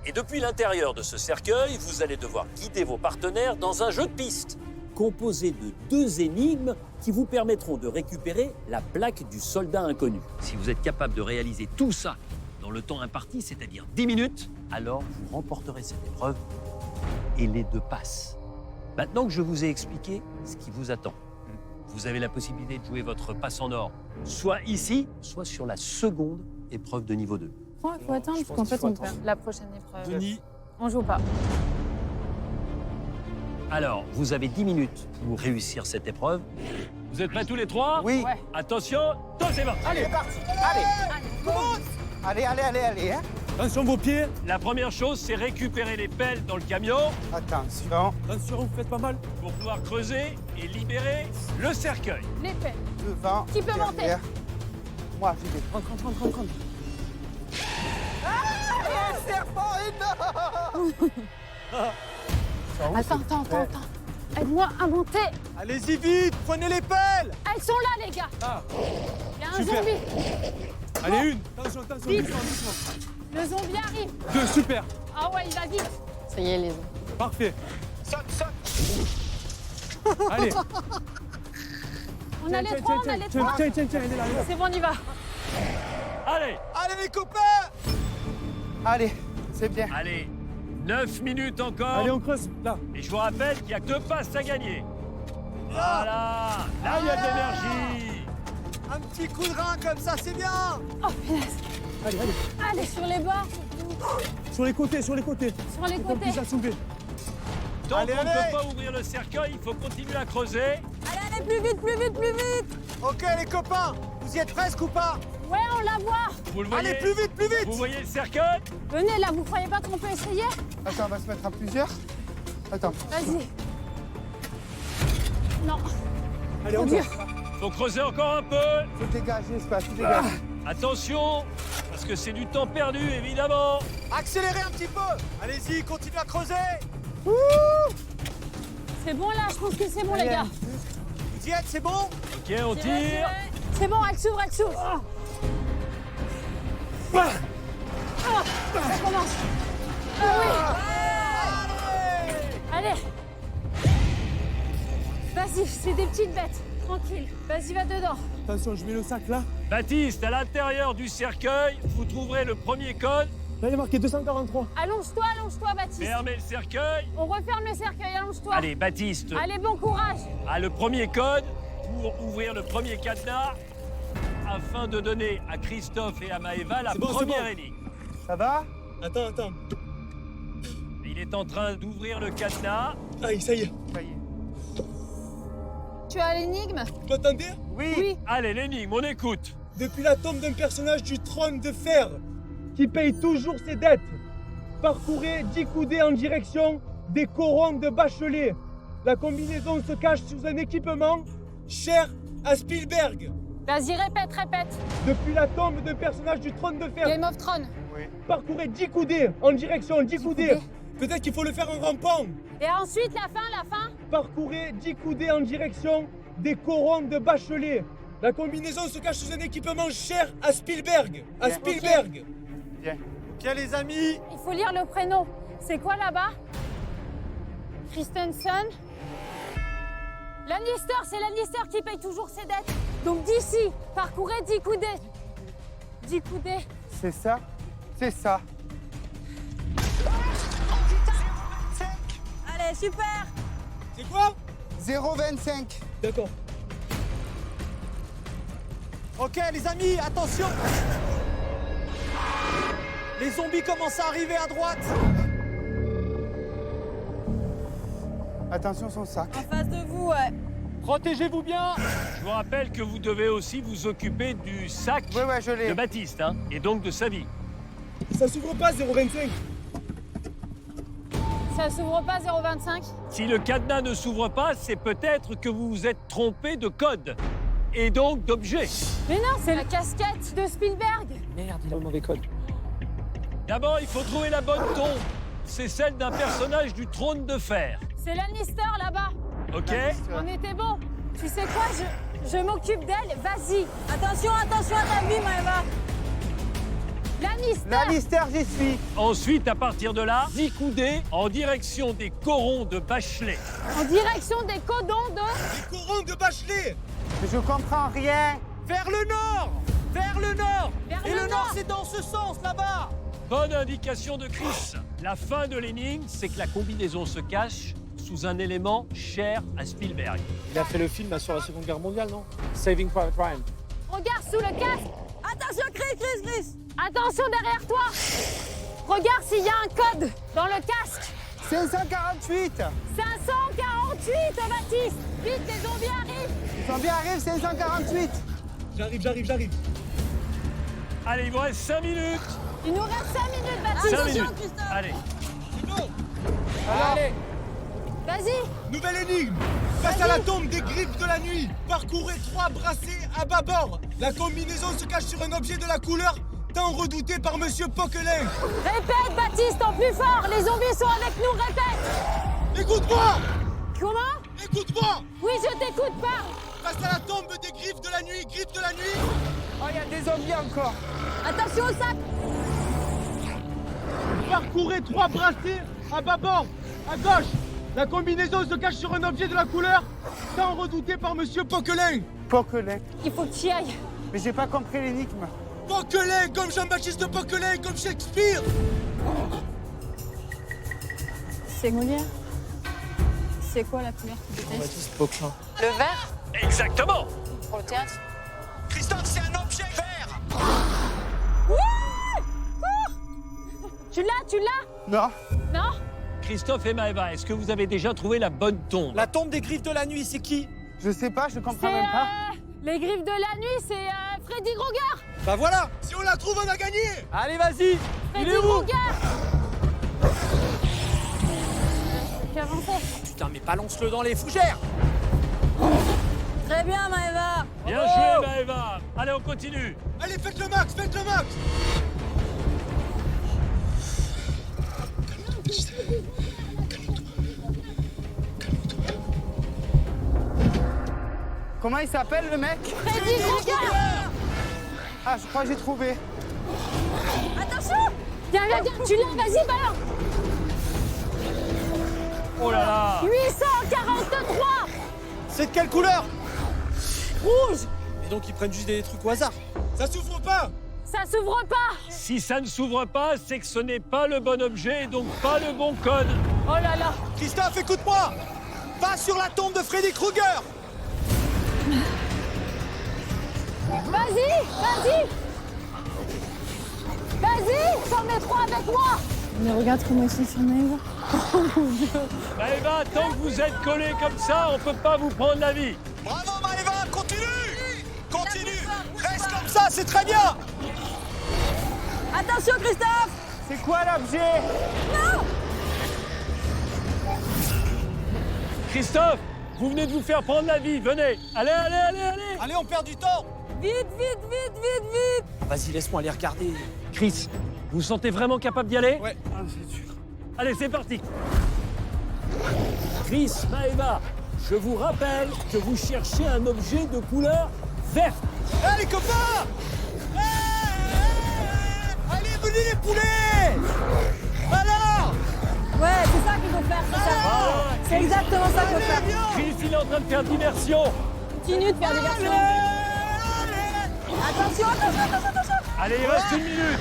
Et depuis l'intérieur de ce cercueil, vous allez devoir guider vos partenaires dans un jeu de pistes, composé de 2 énigmes qui vous permettront de récupérer la plaque du soldat inconnu. Si vous êtes capable de réaliser tout ça dans le temps imparti, c'est-à-dire 10 minutes, alors vous remporterez cette épreuve et les 2 passes. Maintenant que je vous ai expliqué ce qui vous attend, vous avez la possibilité de jouer votre passe en or, soit ici, soit sur la seconde épreuve de niveau 2. Il faut attendre, parce qu'en fait, on perd la prochaine épreuve. Denis, On joue pas. Alors, vous avez 10 minutes pour réussir cette épreuve. Vous êtes prêts tous les 3? Oui. Ouais. Attention, toi c'est parti. Allez, c'est parti. Allez. Allez, hein. attention vos pieds. La première chose, c'est récupérer les pelles dans le camion Attention. Attention, vous faites pas mal. pour pouvoir creuser et libérer le cercueil. L'épée. Devant. Qui peut monter? derrière. Moi, j'y vais. Rentre. Attends. Aide-moi à monter. Allez-y vite, prenez les pelles. Elles sont là, les gars. Ah, Il y a un super. zombie. allez, une. Attention, Vite. doucement. Le zombie arrive. 2, super. Ah ouais, il va vite. Ça y est, les Parfait. Saute. Allez. On a les 3, on a les 3. Tiens, elle est là. C'est bon, on y va. Allez, Allez les copains. Allez, c'est bien. allez, 9 minutes encore. Allez, on creuse. Là. Et je vous rappelle qu'il n'y a que 2 passes à gagner. Voilà, là il y a de l'énergie. Un petit coup de rein comme ça, c'est bien. Oh, punaise. Allez. Allez, sur les bords, Sur les côtés. sur les côtés. Plus à soulever. Tant Allez, qu'on ne allez. peut pas ouvrir le cercueil, il faut continuer à creuser. Allez, plus vite. Ok les copains, vous y êtes presque ou pas? Ouais, on la voit. Vous le voyez? Allez plus vite. Vous voyez le cercueil? Venez là, vous croyez pas qu'on peut essayer? Attends, on va se mettre à plusieurs. Attends. Vas-y. Non. Allez, Trop on dur. Faut creuser encore un peu. Faut dégager, l'espace, faut dégager. Attention, parce que c'est du temps perdu, évidemment. Accélérez un petit peu. Allez-y, continuez à creuser. C'est bon là, je pense que c'est bon, les gars. Vous y êtes, c'est bon? Ok, on tire. C'est bon, elle s'ouvre. Ça commence. Allez. Vas-y, c'est des petites bêtes. Tranquille. Vas-y, va dedans. Attention, je mets le sac là. Baptiste, à l'intérieur du cercueil, vous trouverez le premier code. Là, il est marqué 243. Allonge-toi, Baptiste. Fermez le cercueil. On referme le cercueil, allonge-toi. Allez, Baptiste Allez, bon courage. a le premier code pour ouvrir le premier cadenas afin de donner à Christophe et à Maëva la C'est bon, c'est première bon. énigme. Ça va? Attends. Il est en train d'ouvrir le cadenas. Aïe, ça y est. Ça y est. Tu as l'énigme? Vous m'entendez? Oui. Allez, l'énigme, on écoute. Depuis la tombe d'un personnage du trône de fer qui paye toujours ses dettes, parcourez 10 coudées en direction des corons de Bachelet. La combinaison se cache sous un équipement cher à Spielberg. Vas-y, répète. Depuis la tombe d'un personnage du trône de fer, Game of Thrones. parcourez 10 coudées en direction, 10 coudées. coudées. Peut-être qu'il faut le faire en rampant. Et ensuite, la fin. Parcourez 10 coudées en direction des corons de Bachelet. La combinaison se cache sous un équipement cher à Spielberg. À Bien. Spielberg. Bien. Ok les amis. Il faut lire le prénom. C'est quoi là-bas? Christensen? Lannister, c'est Lannister qui paye toujours ses dettes. Donc d'ici, parcourez 10 coudées. 10 coudées. C'est ça? C'est ça. Allez, super. C'est quoi? 0,25. D'accord. Ok, les amis, attention. Les zombies commencent à arriver à droite. Attention son sac. En face de vous, ouais. Protégez-vous bien. Je vous rappelle que vous devez aussi vous occuper du sac Ouais, je de l'ai. Baptiste, hein, et donc de sa vie. Ça s'ouvre pas 0,25. Ça s'ouvre pas 0,25? Si le cadenas ne s'ouvre pas, c'est peut-être que vous vous êtes trompé de code, et donc d'objet. Mais non, c'est la casquette de Spielberg. Merde, il a le mauvais code. D'abord, il faut trouver la bonne tombe. C'est celle d'un personnage du trône de fer. C'est Lannister là-bas. Ok? On était bon. Tu sais quoi, je m'occupe d'elle. Vas-y. Attention à ta vie, Maëva. Lannister. Lannister, j'y suis. Ensuite, à partir de là, 10 coudées en direction des corons de Bachelet. En direction des codons de... Les corons de Bachelet. Je comprends rien. Vers le nord. Vers le nord. Vers Et le le nord. nord, c'est dans ce sens, là-bas. Bonne indication de Chris. La fin de l'énigme, c'est que la combinaison se cache sous un élément cher à Spielberg. Il a fait le film là, sur la Seconde Guerre mondiale, non? Saving Private Ryan. Regarde sous le casque. Attention, Chris. Attention derrière toi. Regarde s'il y a un code dans le casque. 548. 548, Baptiste. Vite, les zombies arrivent. Les zombies arrivent, 548. J'arrive. Allez, il vous reste 5 minutes. Il nous reste 5 minutes, Baptiste. 5 minutes. Allez. C'est bon. Allez. Vas-y. Nouvelle énigme. Face à la tombe des griffes de la nuit, parcourez 3 brassées à bâbord. La combinaison se cache sur un objet de la couleur tant redouté par Monsieur Poquelin. Répète, Baptiste, en plus fort. Les zombies sont avec nous, répète. Écoute-moi. Comment? Écoute-moi. Oui, je t'écoute pas. Face à la tombe des griffes de la nuit, griffes de la nuit. Oh, il y a des zombies encore. Attention au sac. Parcourez 3 brassées à bâbord, à gauche. La combinaison se cache sur un objet de la couleur tant redouté par Monsieur Poquelin. Poquelin. Il faut que tu y ailles. Mais j'ai pas compris l'énigme. Poquelin, comme Jean-Baptiste Poquelin, comme Shakespeare. C'est Molière. C'est quoi la couleur que tu détestes? Baptiste Poquelin. Le vert Exactement. pour le théâtre. Christophe, c'est un objet vert. Tu l'as? Non. Non? Christophe et Maëva, est-ce que vous avez déjà trouvé la bonne tombe? La tombe des griffes de la nuit, c'est qui? Je sais pas, je comprends C'est même pas. les griffes de la nuit, c'est Freddy Krueger. Bah voilà. Si on la trouve, on a gagné. Allez, vas-y. Freddy Il est où? Krueger. Qui avançait. Putain, mais balance-le dans les fougères. Très bien, Maëva. Bien joué, Maëva. Allez, on continue. Allez, faites le max, faites le max. Comment il s'appelle le mec? Freddy Krueger. Ah, je crois que j'ai trouvé. Attention. Viens, tu l'as, vas-y, balance. Oh là là. 843. C'est de quelle couleur? Rouge. Et donc ils prennent juste des trucs au hasard. Ça s'ouvre pas. Ça s'ouvre pas. Si ça ne s'ouvre pas, c'est que ce n'est pas le bon objet et donc pas le bon code. Oh là là. Christophe, écoute-moi. Va sur la tombe de Freddy Krueger. Vas-y. J'en ai 3 avec moi. Mais regarde comment ils sont sur Maëva. Maëva, tant que vous êtes collés comme ça, on peut pas vous prendre la vie. Bravo Maëva, continue. Continue. Reste comme ça, c'est très bien. Attention, Christophe. C'est quoi l'objet? Christophe, vous venez de vous faire prendre la vie, venez. Allez. Allez, on perd du temps. Vite. Vas-y, laisse-moi aller regarder. Chris, vous vous sentez vraiment capable d'y aller? Ouais. Ah, c'est dur. Allez, c'est parti. Chris, Maëva, je vous rappelle que vous cherchez un objet de couleur verte. Allez, copains. Allez, venez les poulets. Alors, C'est exactement ça qu'il faut faire. Chris, il est en train de faire diversion. Continue de faire des versions. Attention, attention, attention, attention. Allez, il reste 1 minute.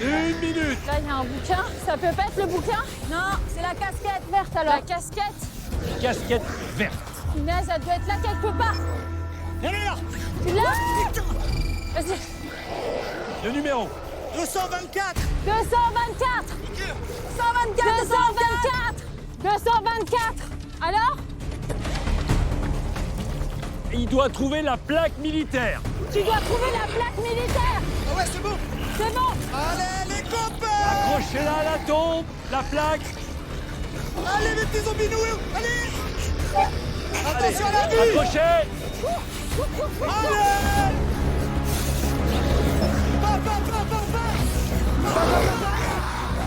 1 minute. Là, il y a un bouquin. Ça peut pas être le bouquin? Non, c'est la casquette verte alors. La casquette? Casquette verte. Punaise, ça doit être là quelque part. Elle est là. Tu l'as? Vas-y. Le numéro. 224. 224. 224. 224. Alors? Il doit trouver la plaque militaire. Tu dois trouver la plaque militaire. Ah ouais, c'est bon. C'est bon. Allez, les copains. Accrochez-la à la tombe, la plaque. Allez, les petits zombies nouilles. Allez. Attention à la vie. Accrochez. Allez.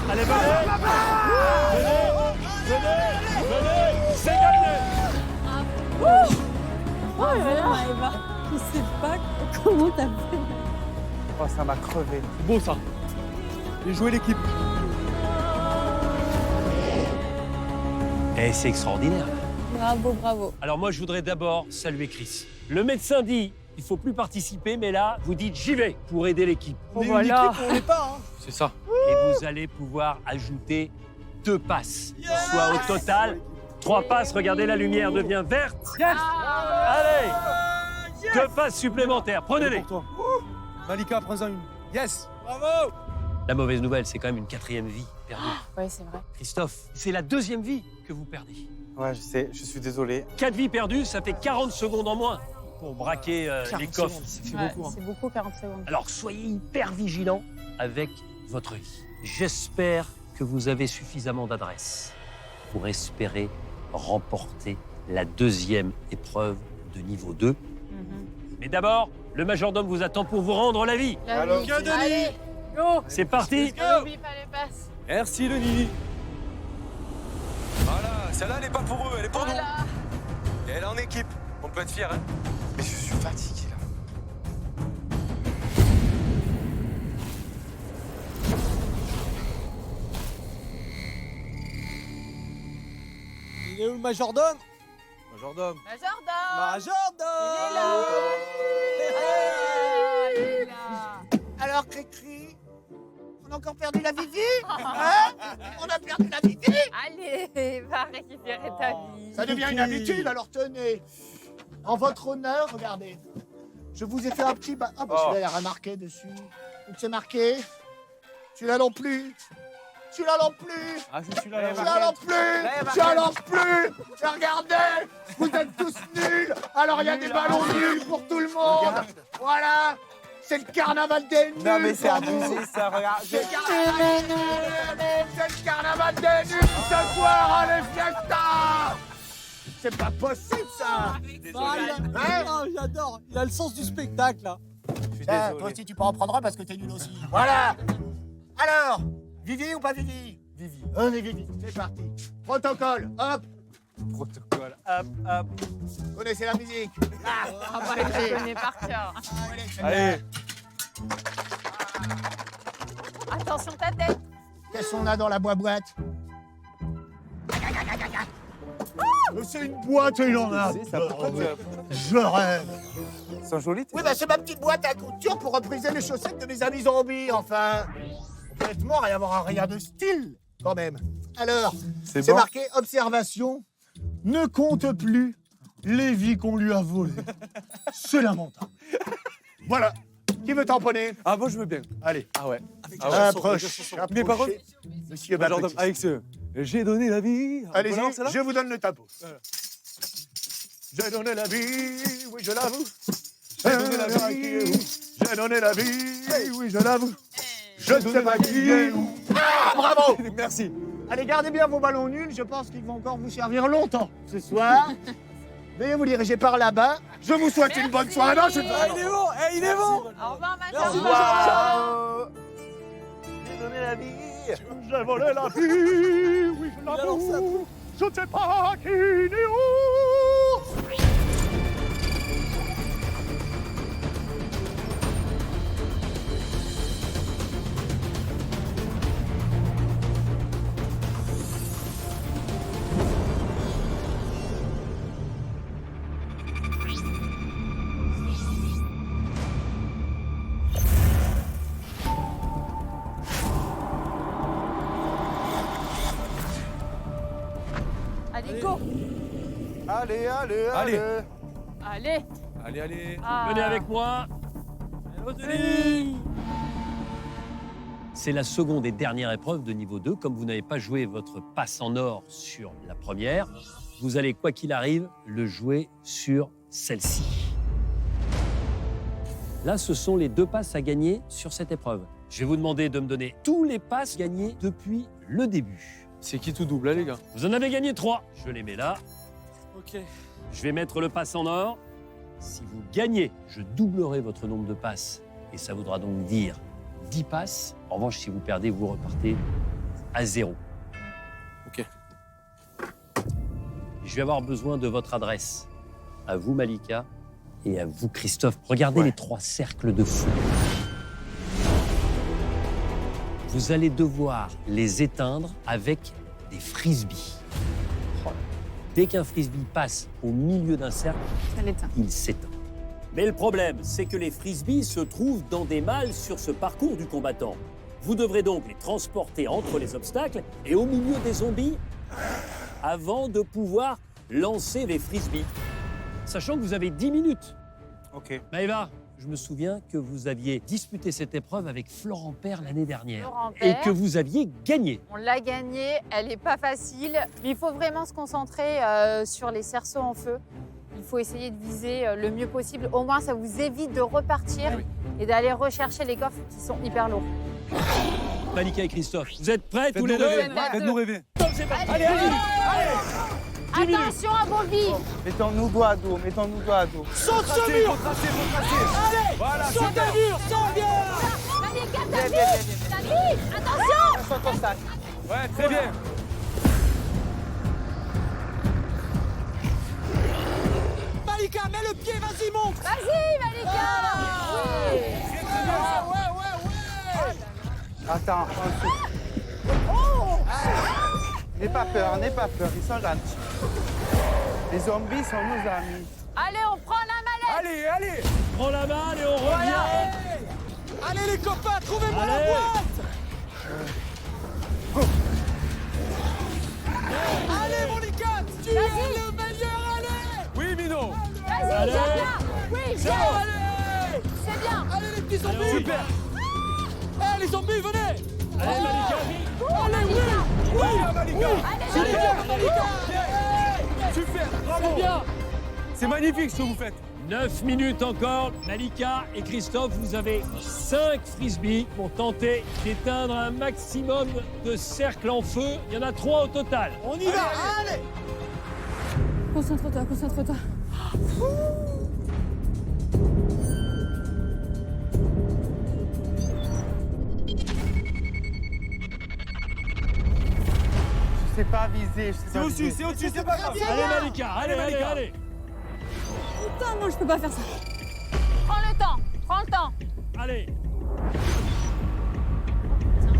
Allez, venez, c'est gagné. Oh là là. Je sais pas comment t'as fait. Oh, ça m'a crevé. C'est beau ça. J'ai joué l'équipe. Et c'est extraordinaire. Bravo, bravo. Alors moi, je voudrais d'abord saluer Chris. Le médecin dit, il faut plus participer, mais là, vous dites, j'y vais pour aider l'équipe. On est une équipe, on n'est pas. Hein. C'est ça. Et vous allez pouvoir ajouter 2 passes. Soit au total, 3 passes. Regardez, la lumière devient verte. Allez, 2 passes supplémentaires. Prenez-les. Pour toi. Malika, prends-en une. Yes. Bravo. La mauvaise nouvelle, c'est quand même une 4e vie perdue. Oui, c'est vrai. Christophe, c'est la 2e vie que vous perdez. Ouais, je sais, je suis désolé. 4 vies perdues, ça fait 40 secondes en moins pour braquer les coffres. Ça fait Ouais, beaucoup. Hein. c'est beaucoup, 40 secondes. Alors soyez hyper vigilants avec votre vie. J'espère que vous avez suffisamment d'adresse pour espérer remporter la 2e épreuve de niveau 2. Mais d'abord, le majordome vous attend pour vous rendre la vie. Alors, Allez, go. C'est parti. N'oublie pas les passes. Merci, Denis. Voilà, celle-là, elle n'est pas pour eux, elle est pour Voilà. nous. Et elle est en équipe. On peut être fiers, hein. Mais je suis fatigué, là. Il est où le majordome? Majordome. Majordome. Majordome. Il est là. alors, Cricri, on a encore perdu la Vivi. Hein? On a perdu la Vivi. Allez, va récupérer ta vie. Ça devient une habitude, alors tenez. En votre honneur, regardez. Je vous ai fait un petit... Ah, bah celui-là, il y a rien marqué dessus. Donc c'est marqué. Celui-là non plus. Celui-là non plus. Ah, c'est celui-là. Celui-là non plus. Celui-là non plus. Et regardez, vous êtes tous nuls. Alors il y a des ballons nuls pour tout le monde. Voilà. C'est le carnaval des nuls. Non, mais c'est pour nous. abusé, ça, regarde. C'est le carnaval des nuls. C'est le carnaval des nuls ce soir. Allez, fiesta. C'est pas possible, ça. Ah, j'adore. Il a le sens du spectacle, là. Je suis Toi désolé. aussi, tu peux en prendre un parce que t'es nul aussi. Voilà. Alors, Vivi ou pas Vivi? Vivi. On est Vivi. C'est parti. Protocole. Hop. Protocole. Hop, hop. Connaissez la musique. Ah bah, je la connais par cœur. Allez. Attention ta tête. Qu'est-ce qu'on a dans la boîte? C'est une boîte, il en a. C'est ça, pourquoi tu as- Je rêve. Ils sont jolis, tes Oui, bah c'est ma petite boîte à couture pour repriser les chaussettes de mes amis zombies, enfin. Honnêtement, rien avoir rien de style, quand même. Alors, C'est c'est bon. marqué observation. Ne compte plus les vies qu'on lui a volées. C'est lamentable. Voilà. Qui veut tamponner? Ah, bon, je veux bien. Allez. Ah ouais. Approche. Mais par approchez. Monsieur Majordome, Baptiste. avec ce. J'ai donné la vie. Allez-y, Voilà, celle-là je vous donne le tapeau. J'ai donné la vie, oui, je l'avoue. J'ai donné la vie, j'ai donné la vie, oui, je l'avoue. Je ne sais pas qui est où. Ah, bravo! Merci. Allez, gardez bien vos ballons nuls, je pense qu'ils vont encore vous servir longtemps ce soir. Veuillez vous diriger par là-bas. Je vous souhaite une bonne soirée. Non, je... Ah, il est bon. Eh, il est bon. Au revoir, Merci, Majordome. Majordome. J'ai donné la vie. J'ai volé la vie, oui, je l'avoue. Je ne sais pas qui est où. Allez, go. Allez, allez, Allez. allez. Allez. Allez, allez. Ah. Venez avec moi. C'est la seconde et dernière épreuve de niveau 2. Comme vous n'avez pas joué votre passe en or sur la première, vous allez, quoi qu'il arrive, le jouer sur celle-ci. Là, ce sont les 2 passes à gagner sur cette épreuve. Je vais vous demander de me donner tous les passes gagnés depuis le début. C'est qui tout double, là, les gars? Vous en avez gagné 3. Je les mets là. Ok. Je vais mettre le pass en or. Si vous gagnez, je doublerai votre nombre de passes. Et ça voudra donc dire 10 passes. En revanche, si vous perdez, vous repartez à 0. Ok. Je vais avoir besoin de votre adresse. À vous, Malika, et à vous, Christophe. Regardez les 3 cercles de feu. Vous allez devoir les éteindre avec des frisbees. Dès qu'un frisbee passe au milieu d'un cercle, Ça l'éteint. il s'éteint. Mais le problème, c'est que les frisbees se trouvent dans des malles sur ce parcours du combattant. Vous devrez donc les transporter entre les obstacles et au milieu des zombies avant de pouvoir lancer les frisbees. Sachant que vous avez 10 minutes. Ok. Maëva, je me souviens que vous aviez disputé cette épreuve avec Florent Père l'année dernière. Florent Et Père. que vous aviez gagné. On l'a gagnée, elle n'est pas facile, mais il faut vraiment se concentrer sur les cerceaux en feu. Il faut essayer de viser le mieux possible. Au moins, ça vous évite de repartir et d'aller rechercher les coffres qui sont hyper lourds. Malika et Christophe, vous êtes prêts tous les deux? Faites-nous rêver. Allez, attention à vos vies. Mettons-nous dos à dos, mettons-nous dos à dos. Saute ce mur. Allez. Voilà, Saute super. le mur, saute bien. Malika, Viens, t'as viens, viens, vu? viens. T'as vu? Attention. Saute ton sac. Ouais, très bien. Malika, mets le pied, vas-y, monte. Vas-y, Malika. Oui. Attends, n'aie pas peur, ils sont gentils. Les zombies sont nos amis. Allez, on prend la mallette. Allez, allez. Prends la balle et on revient. Allez les copains, trouvez-moi la Allez. boîte. Allez, Monica, tu es le meilleur, allez. Oui, Mino. Vas-y, Allez. viens là. Oui, viens. Allez. C'est bien. Allez les petits zombies. Allez, Super. Eh, les zombies, venez. Allez, Malika. Allez, Malika. Oui, Malika. Allez, Super, Malika. Super. Bravo. Bien. C'est magnifique ce que vous faites. 9 minutes encore. Malika et Christophe, vous avez 5 frisbees pour tenter d'éteindre un maximum de cercles en feu. Il y en a 3 au total. On y va, allez. Concentre-toi, concentre-toi. Je sais pas viser, je sais C'est pas au-dessus, viser. c'est au-dessus, c'est pas grave. Allez, Malika. Allez, allez, Malika. allez. Putain, moi je peux pas faire ça. Prends le temps. Prends le temps. Allez.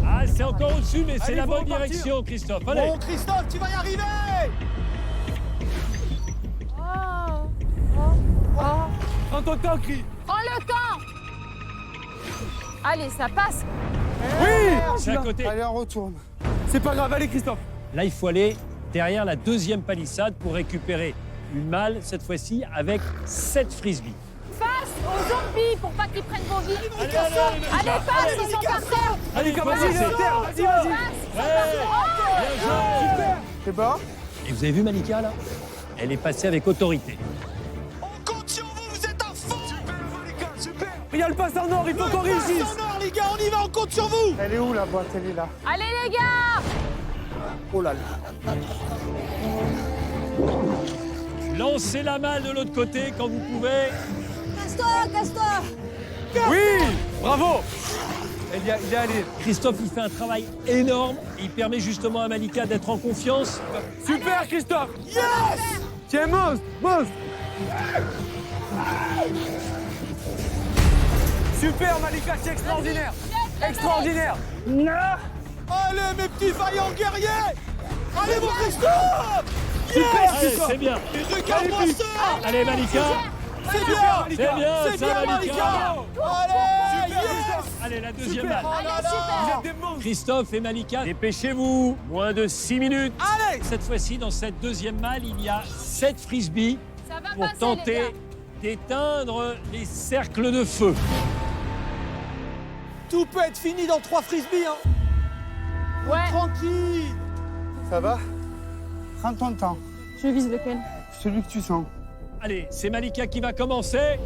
Ah, c'est encore au-dessus, mais c'est Allez, la faut bonne repartir. direction, Christophe. Allez. Bon, Christophe, tu vas y arriver. Prends ton temps, Cri. Prends le temps. Allez, ça passe. Oui. C'est à côté. Allez, on retourne. C'est pas grave, allez, Christophe. Là, il faut aller derrière la deuxième palissade pour récupérer une malle, cette fois-ci avec 7 frisbees. Face aux zombies pour pas qu'ils prennent vos vies. Allez, allez, allez, Allez, passe, ils sont par terre. Allez, Malika, faut vas-y, passer. terre, vas-y, vas-y. Passe, ils sont Ouais. par terre. Bien joué. C'est bon? Et vous avez vu Malika, là? Elle est passée avec autorité. On compte sur vous, vous êtes à fond. Super, Malika, super. Il y a le passe en or, il faut qu'on réussisse. En or, les gars, on y va, on compte sur vous. Elle est où la boîte? Elle est là. Allez, les gars. Oh là là. Lancez la malle de l'autre côté quand vous pouvez. Casse-toi, casse-toi. Oui, bravo. Il est allé. Christophe, il fait un travail énorme. Il permet justement à Malika d'être en confiance. Super, Christophe. Tiens, monstre, monstre. Super, Malika, c'est extraordinaire. Extraordinaire. Allez, mes petits vaillants guerriers. Allez, mon Christophe. Allez, c'est bien. Et regarde-moi ça. Allez, Malika. C'est bien. Malika. C'est bien, C'est ça, bien, Malika. Malika. Allez, yes. Allez, la deuxième Super. balle. Allez, super. Vous êtes des monstres. Christophe et Malika, dépêchez-vous. Moins de 6 minutes. Allez. Cette fois-ci, dans cette deuxième malle, il y a 7 frisbees Ça va pour passer, les tenter gars. d'éteindre les cercles de feu. Tout peut être fini dans 3 frisbees. Hein. Ouais. Tranquille. Ça va? Prends ton temps. Je vise lequel? Celui que tu sens. Allez, c'est Malika qui va commencer.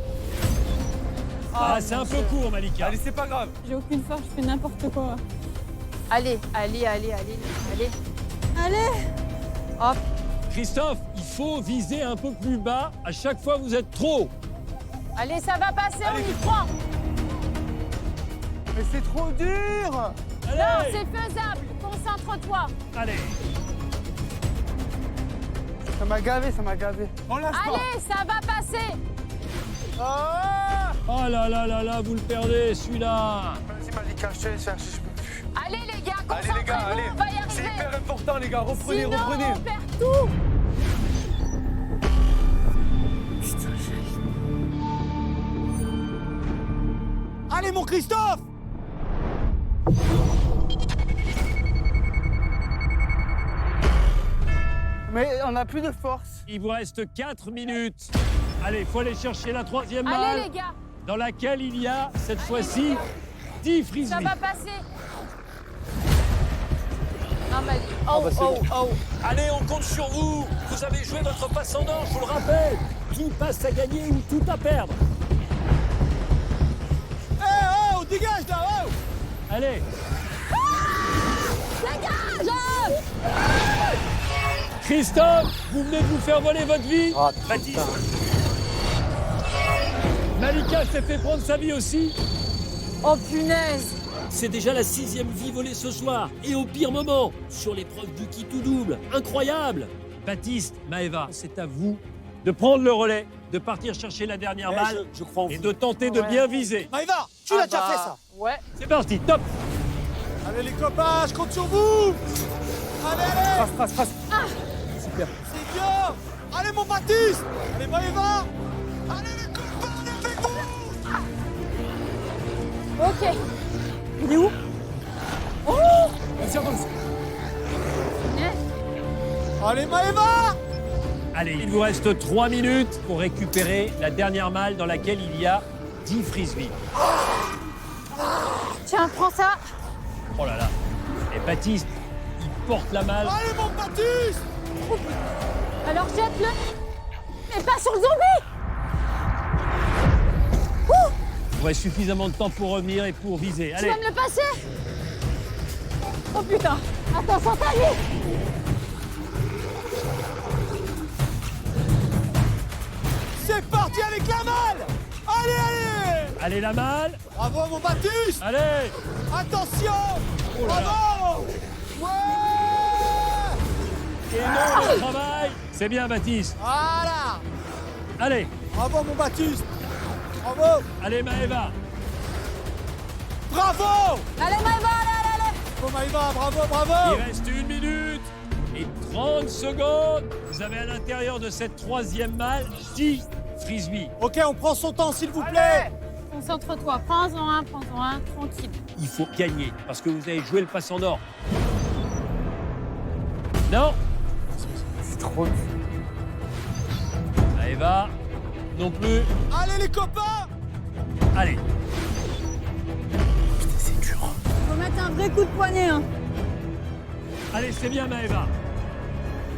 Ah, c'est un peu court, Malika. Allez, c'est pas grave. J'ai aucune force, je fais n'importe quoi. Allez, allez, allez, allez, allez. Allez! Hop. Christophe, il faut viser un peu plus bas. À chaque fois, vous êtes trop. Allez, ça va passer, on y croit. Mais c'est trop dur! Non, Allez, c'est faisable. Concentre-toi. allez. Ça m'a gavé, ça m'a gavé. On lâche pas. Allez, ça va passer. Ah! Oh là là là là, vous le perdez, celui-là. Vas-y, Malika, je te laisse faire, je peux plus. Allez, les gars, Allez, les gars, allez. concentrez-vous, on va y C'est arriver. hyper important, les gars. Reprenez, Sinon, reprenez. on perd tout. Allez, mon Christophe. Mais on n'a plus de force. Il vous reste 4 minutes. Allez, il faut aller chercher la troisième Allez, balle, les gars, dans laquelle il y a, cette fois-ci, 10 ça frisbees. va passer. Non, mais... Oh, oh, oh. Allez, on compte sur vous. Vous avez joué votre passe en or, je vous le rappelle. Tout passe à gagner ou tout à perdre. Eh, oh, dégage là. Oh. Allez. Christophe, vous venez de vous faire voler votre vie. Baptiste. Malika s'est fait prendre sa vie aussi. Oh, punaise. C'est déjà la 6e vie volée ce soir. Et au pire moment, sur l'épreuve du qui tout double. Incroyable. Baptiste, Maëva, c'est à vous de prendre le relais, de partir chercher la dernière balle Je crois en et vous. de tenter de bien viser. Maëva, tu l'as déjà fait ça. Ouais. C'est parti, top. Allez, les copains, je compte sur vous. Allez, allez. Trace. C'est bien. Allez, mon Baptiste. Allez, Maëva. Allez, les copains, on est avec vous. Ok. Il est où? Punaise. Allez, Maëva. Allez, il vous reste 3 minutes pour récupérer la dernière malle dans laquelle il y a 10 frisbees. Tiens, prends ça. Oh là là. Et Baptiste, il porte la malle. Allez, mon Baptiste. Alors jette-le. Mais pas sur le zombie. Vous aurez suffisamment de temps pour revenir et pour viser. Tu Allez. vas me le passer. Oh putain. Attention, t'as lui. C'est parti avec la malle. Allez, allez. Allez, la malle. Bravo, mon Baptiste. Allez. Attention. Oh là là. Bravo. Ouais. Et non, le travail. C'est bien, Baptiste. Voilà. Allez. Bravo, mon Baptiste. Bravo. Allez, Maëva. Bravo. Allez, Maëva, allez. Bravo, Maëva. Bravo, bravo. Il reste 1 minute et 30 secondes. Vous avez à l'intérieur de cette troisième malle 10 frisbees. Ok, on prend son temps, s'il vous plaît. Concentre-toi. Prends-en un, tranquille. Il faut gagner parce que vous avez joué le passe en or. Non. C'est trop dur. Maëva, non plus. Allez, les copains. Allez. Faut mettre un vrai coup de poignet, hein. Allez, c'est bien, Maëva.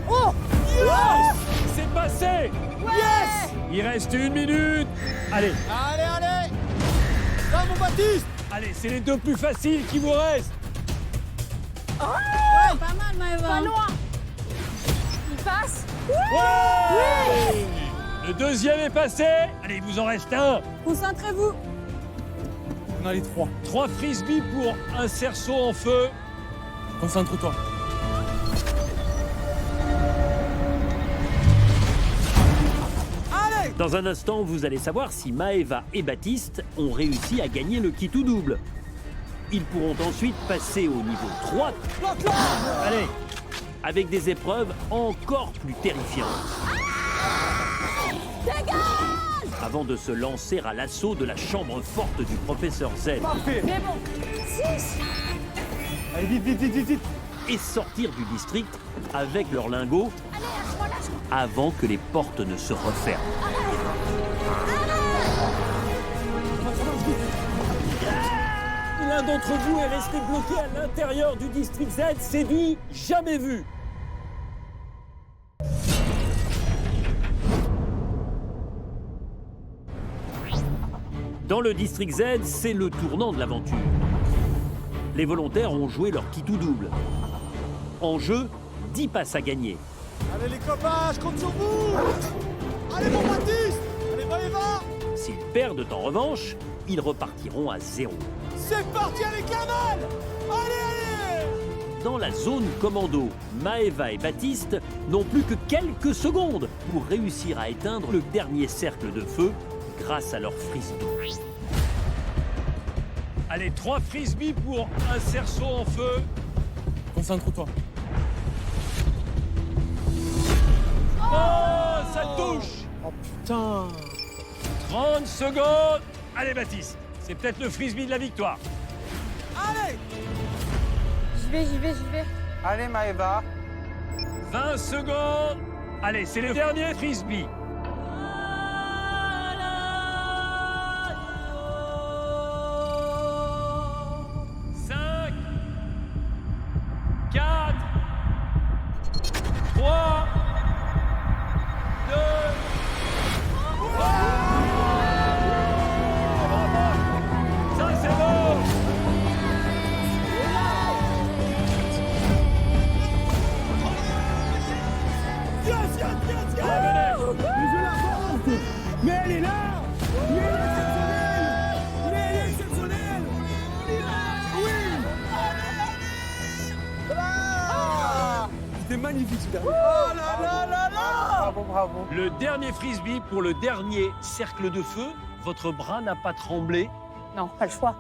Oh. Yes. C'est passé. Yes. Il reste 1 minute. Allez, Allez, allez. Là, mon Baptiste. allez, c'est les 2 plus faciles qui vous restent. Ouais, pas mal, Maëva. Pas loin. Il passe. Ouais. Le deuxième est passé. Allez, il vous en reste un. Concentrez-vous. On a les 3. 3 frisbees pour un cerceau en feu. Concentre-toi. Allez. Dans un instant, vous allez savoir si Maëva et Baptiste ont réussi à gagner le qui tout double. Ils pourront ensuite passer au niveau 3 Allez, avec des épreuves encore plus terrifiantes. avant de se lancer à l'assaut de la chambre forte du professeur Z. Parfait. Mais bon, 6. Allez, vite, vite, vite, vite, vite. Et sortir du district avec leurs lingots avant que les portes ne se referment. L'un d'entre vous est resté bloqué à l'intérieur du district Z, c'est du jamais vu. Dans le district Z, c'est le tournant de l'aventure. Les volontaires ont joué leur kit ou double. En jeu, 10 passes à gagner. Allez les copains, je compte sur vous. Allez mon Baptiste. Allez Maëva. S'ils perdent en revanche, ils repartiront à 0. C'est parti avec la balle. Allez, allez. Dans la zone commando, Maëva et Baptiste n'ont plus que quelques secondes pour réussir à éteindre le dernier cercle de feu grâce à leur frisbee. Allez, 3 frisbees pour un cerceau en feu. Concentre-toi. Oh, ça touche. Oh putain. 30 secondes. Allez, Baptiste, c'est peut-être le frisbee de la victoire. Allez. J'y vais, j'y vais, j'y vais. Allez, Maëva. 20 secondes. Allez, c'est le dernier frisbee. Cinq, 4, 3, 2, ça c'est bon. Mais elle est là. Mais elle est exceptionnelle. Mais elle est exceptionnelle. C'était magnifique ce dernier. Oh là là là là. Bravo, bravo. Le dernier frisbee pour le dernier cercle de feu. Votre bras n'a pas tremblé. Non, pas le choix.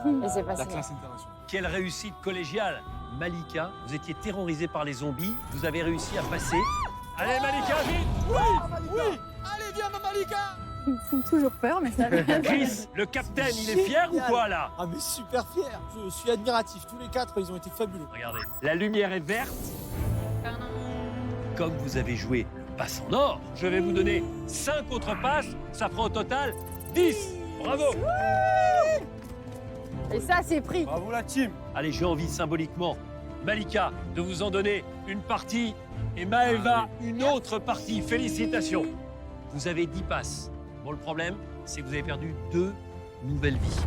Mais c'est La passé. classe internationale. Quelle réussite collégiale. Malika, vous étiez terrorisée par les zombies. Vous avez réussi à passer. Allez Malika, vite. Oui. Allez viens ma Malika. Ils me font toujours peur, mais ça va. Chris, le capitaine, il est fier ou quoi là? Ah mais super fier. Je suis admiratif. Tous les 4, ils ont été fabuleux. Regardez, la lumière est verte. Comme vous avez joué le passe en or, je vais vous donner 5 autres passes. Ça fera au total 10. Bravo. Et ça, c'est pris. Bravo la team. Allez, j'ai envie symboliquement, Malika, de vous en donner une partie et Maëva une autre partie. Félicitations. Vous avez 10 passes. Bon, le problème, c'est que vous avez perdu 2 nouvelles vies.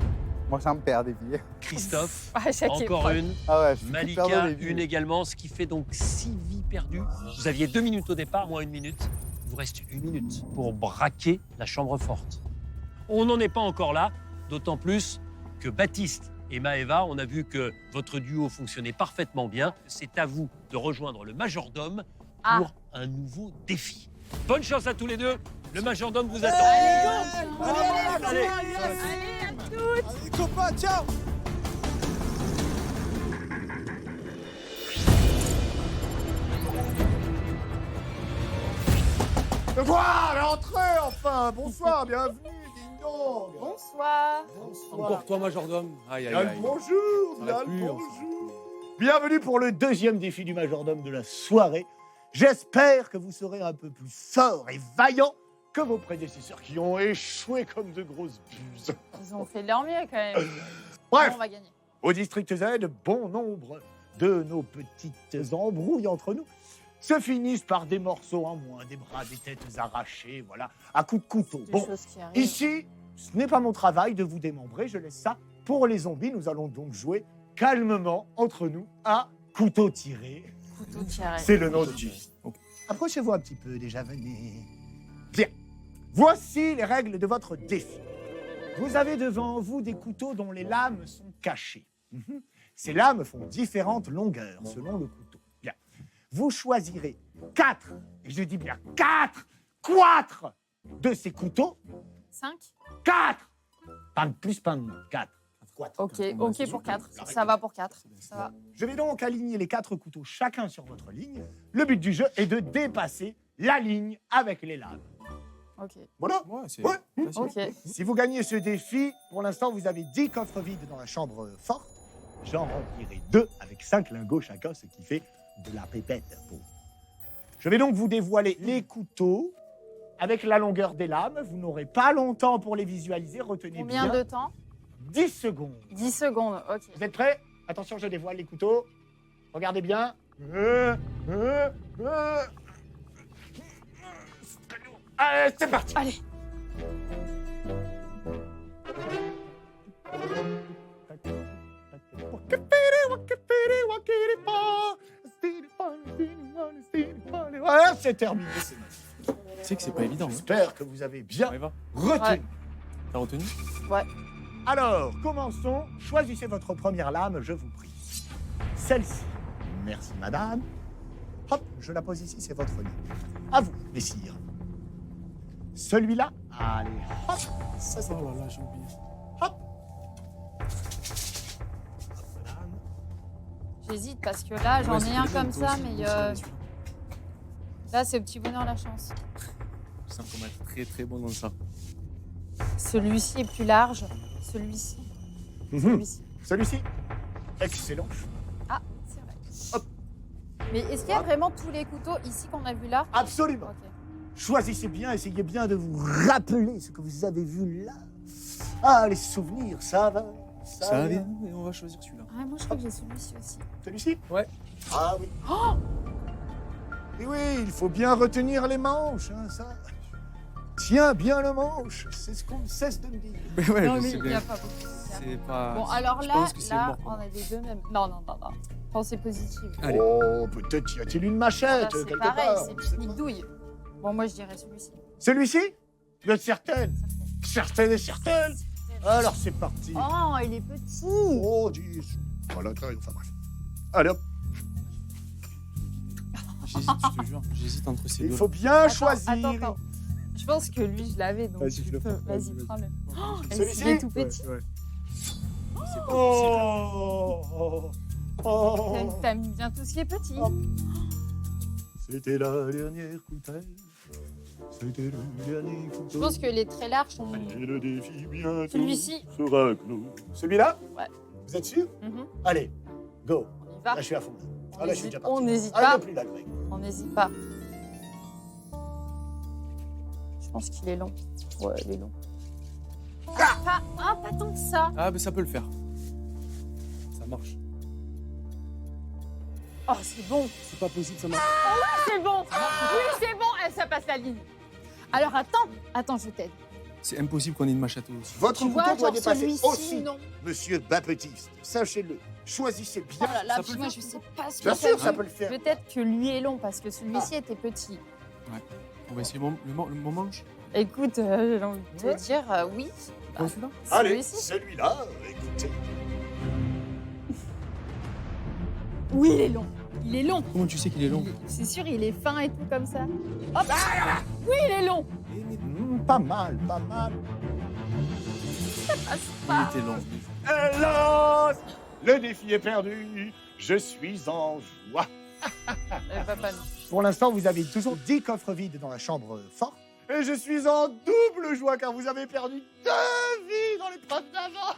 Moi, ça me perd des vies. Christophe, À chaque encore épreuve. une. Ah ouais, je suis Malika, perdant des vies. une également, ce qui fait donc 6 vies perdues. Vous aviez 2 minutes au départ, moins 1 minute. Il vous reste 1 minute pour braquer la chambre forte. On n'en est pas encore là, d'autant plus que Baptiste et Maëva, on a vu que votre duo fonctionnait parfaitement bien. C'est à vous de rejoindre le majordome pour un nouveau défi. Bonne chance à tous les deux. Le majordome vous attend. Allez. Allez copains, ciao. Me voilà, entrez enfin. Bonsoir, bienvenue, ding dong. Bonsoir. Encore toi, majordome. Aïe, aïe, Bien le aïe. bonjour, Ça bien va le plus, bonjour. Bienvenue pour le deuxième défi du majordome de la soirée. J'espère que vous serez un peu plus forts et vaillants que vos prédécesseurs qui ont échoué comme de grosses buses. Ils ont fait de leur mieux quand même. Bref, On va gagner. au district Z, bon nombre de nos petites embrouilles entre nous se finissent par des morceaux en moins, des bras, des têtes arrachées, voilà, à coups de couteau. Des Bon, choses qui arrivent. ici, ce n'est pas mon travail de vous démembrer, je laisse ça pour les zombies. Nous allons donc jouer calmement entre nous à couteau tiré. Couteau tiré. C'est le nom du jeu. Approchez-vous un petit peu, déjà, venez. Bien. Voici les règles de votre défi. Vous avez devant vous des couteaux dont les lames sont cachées. Ces lames font différentes longueurs selon le couteau. Bien. Vous choisirez 4, et je dis bien 4 de ces couteaux. 5. 4 Pas de plus, pas de moins. 4. Ok pour 4. Ça va pour 4. Ça va. Je vais donc aligner les 4 couteaux chacun sur votre ligne. Le but du jeu est de dépasser la ligne avec les lames. Ok. Voilà. Ouais, c'est Ouais. facile. Ok. Si vous gagnez ce défi, pour l'instant, vous avez 10 coffres vides dans la chambre forte. J'en remplirai 2 avec 5 lingots chacun, ce qui fait de la pépette pour vous. Je vais donc vous dévoiler les couteaux avec la longueur des lames. Vous n'aurez pas longtemps pour les visualiser. Retenez Combien bien. de temps? 10 secondes. 10 secondes, ok. Vous êtes prêts? Attention, je dévoile les couteaux. Regardez bien. Allez, c'est parti. Allez. Voilà, c'est terminé. Tu sais que c'est pas évident. Hein. J'espère que vous avez bien Ouais, va. retenu. Ouais. T'as retenu? Ouais. Alors, commençons. Choisissez votre première lame, je vous prie. Celle-ci. Merci, madame. Hop, je la pose ici, c'est votre lit. À vous, messire. Celui-là. Allez, hop. Ça, c'est Oh pour là vous. là, j'ai oublié. Hop. Hop, madame. J'hésite parce que là, j'en Ouais, ai c'était un le même, comme toi ça, aussi, mais moi aussi, j'en ai celui-là. là, c'est petit bonheur la chance. Je sens qu'on va être très très bon dans ça. Celui-ci est plus large. Celui-ci. Celui-ci. Celui-ci. Excellent. Ah, c'est vrai. Hop. Mais est-ce qu'il y a vraiment tous les couteaux ici qu'on a vu là? Absolument. Ok. Choisissez bien, essayez bien de vous rappeler ce que vous avez vu là. Ah, les souvenirs, ça va. Ça vient et on va choisir celui-là. Ah, moi, je crois que j'ai celui-ci aussi. Celui-ci? Ouais. Ah oui. Et oui, il faut bien retenir les manches, hein, ça. Tiens bien le manche, c'est ce qu'on ne cesse de me dire. Mais ouais, Non, je mais sais il n'y bien. a pas beaucoup de ça. C'est pas. Bon, alors je là, pense que c'est là, mort pour on moi. a les deux mêmes. Non. Pensée positive. Allez. Oh, peut-être y a-t-il une Là, machette c'est quelque pareil, part. c'est pique-nique douille. Bon, moi, je dirais celui-ci. Celui-ci? Tu êtes certaine? Certaine et certaine? Alors c'est parti. Oh, il est petit. Oh, dis. Voilà, enfin bref. Allez hop, J'hésite, je te jure. J'hésite entre ces il deux. faut bien Attends, choisir. Attends. Je pense que lui, je l'avais, donc Vas-y, tu je le peux. prends. Vas-y, Vas-y. prends-le. Oh, Celui-ci? il est tout petit. Ouais. C'est pas possible. Oh, oh, oh. T'aimes bien tout ce qui est petit. Oh. C'était la dernière coutelle. C'était le dernier couteau. Je pense que les très larges sont. Et le défi bientôt Celui-ci. sera clos. Celui-là? Ouais. Vous êtes sûr? Mhm. Allez, go. On y va. Là, je suis à fond. On Ah, là, je suis n'hésite- déjà parti. on n'hésite Ah, il n'y pas. a plus là, le mec. On n'hésite pas. Je pense qu'il est long. Ouais, il est long. Pas tant que ça. Ah, mais ça peut le faire. Ça marche. Oh, c'est bon. C'est pas possible, ça marche. C'est bon. Oui, c'est bon. Ça passe la ligne. Alors, attends, je t'aide. C'est impossible qu'on ait une machette aussi. Votre Tu couteau vois, doit genre dépasser celui-ci, aussi, non. monsieur Baptiste. Sachez-le. Choisissez Oh bien. là là, Ça puis peut moi, le je faire. sais pas ce que Bien ça sûr, dit. ça peut le faire. Peut-être que lui est long parce que celui-ci était petit. On va essayer le manche. Écoute, j'ai envie de te Ouais. dire oui. Prends celui-là. Allez, Celui-ci. celui-là, écoutez. Oui, il est long. Il est long. Comment tu sais qu'il est long? C'est sûr, il est fin et tout comme ça. Hop. Oui, il est long. Pas mal, pas mal. Il était long. Hélas, le défi est perdu. Je suis en joie. Papa, non. Pour l'instant, vous avez toujours 10 coffres vides dans la chambre forte. Et je suis en double joie car vous avez perdu 2 vies dans l'épreuve d'avant.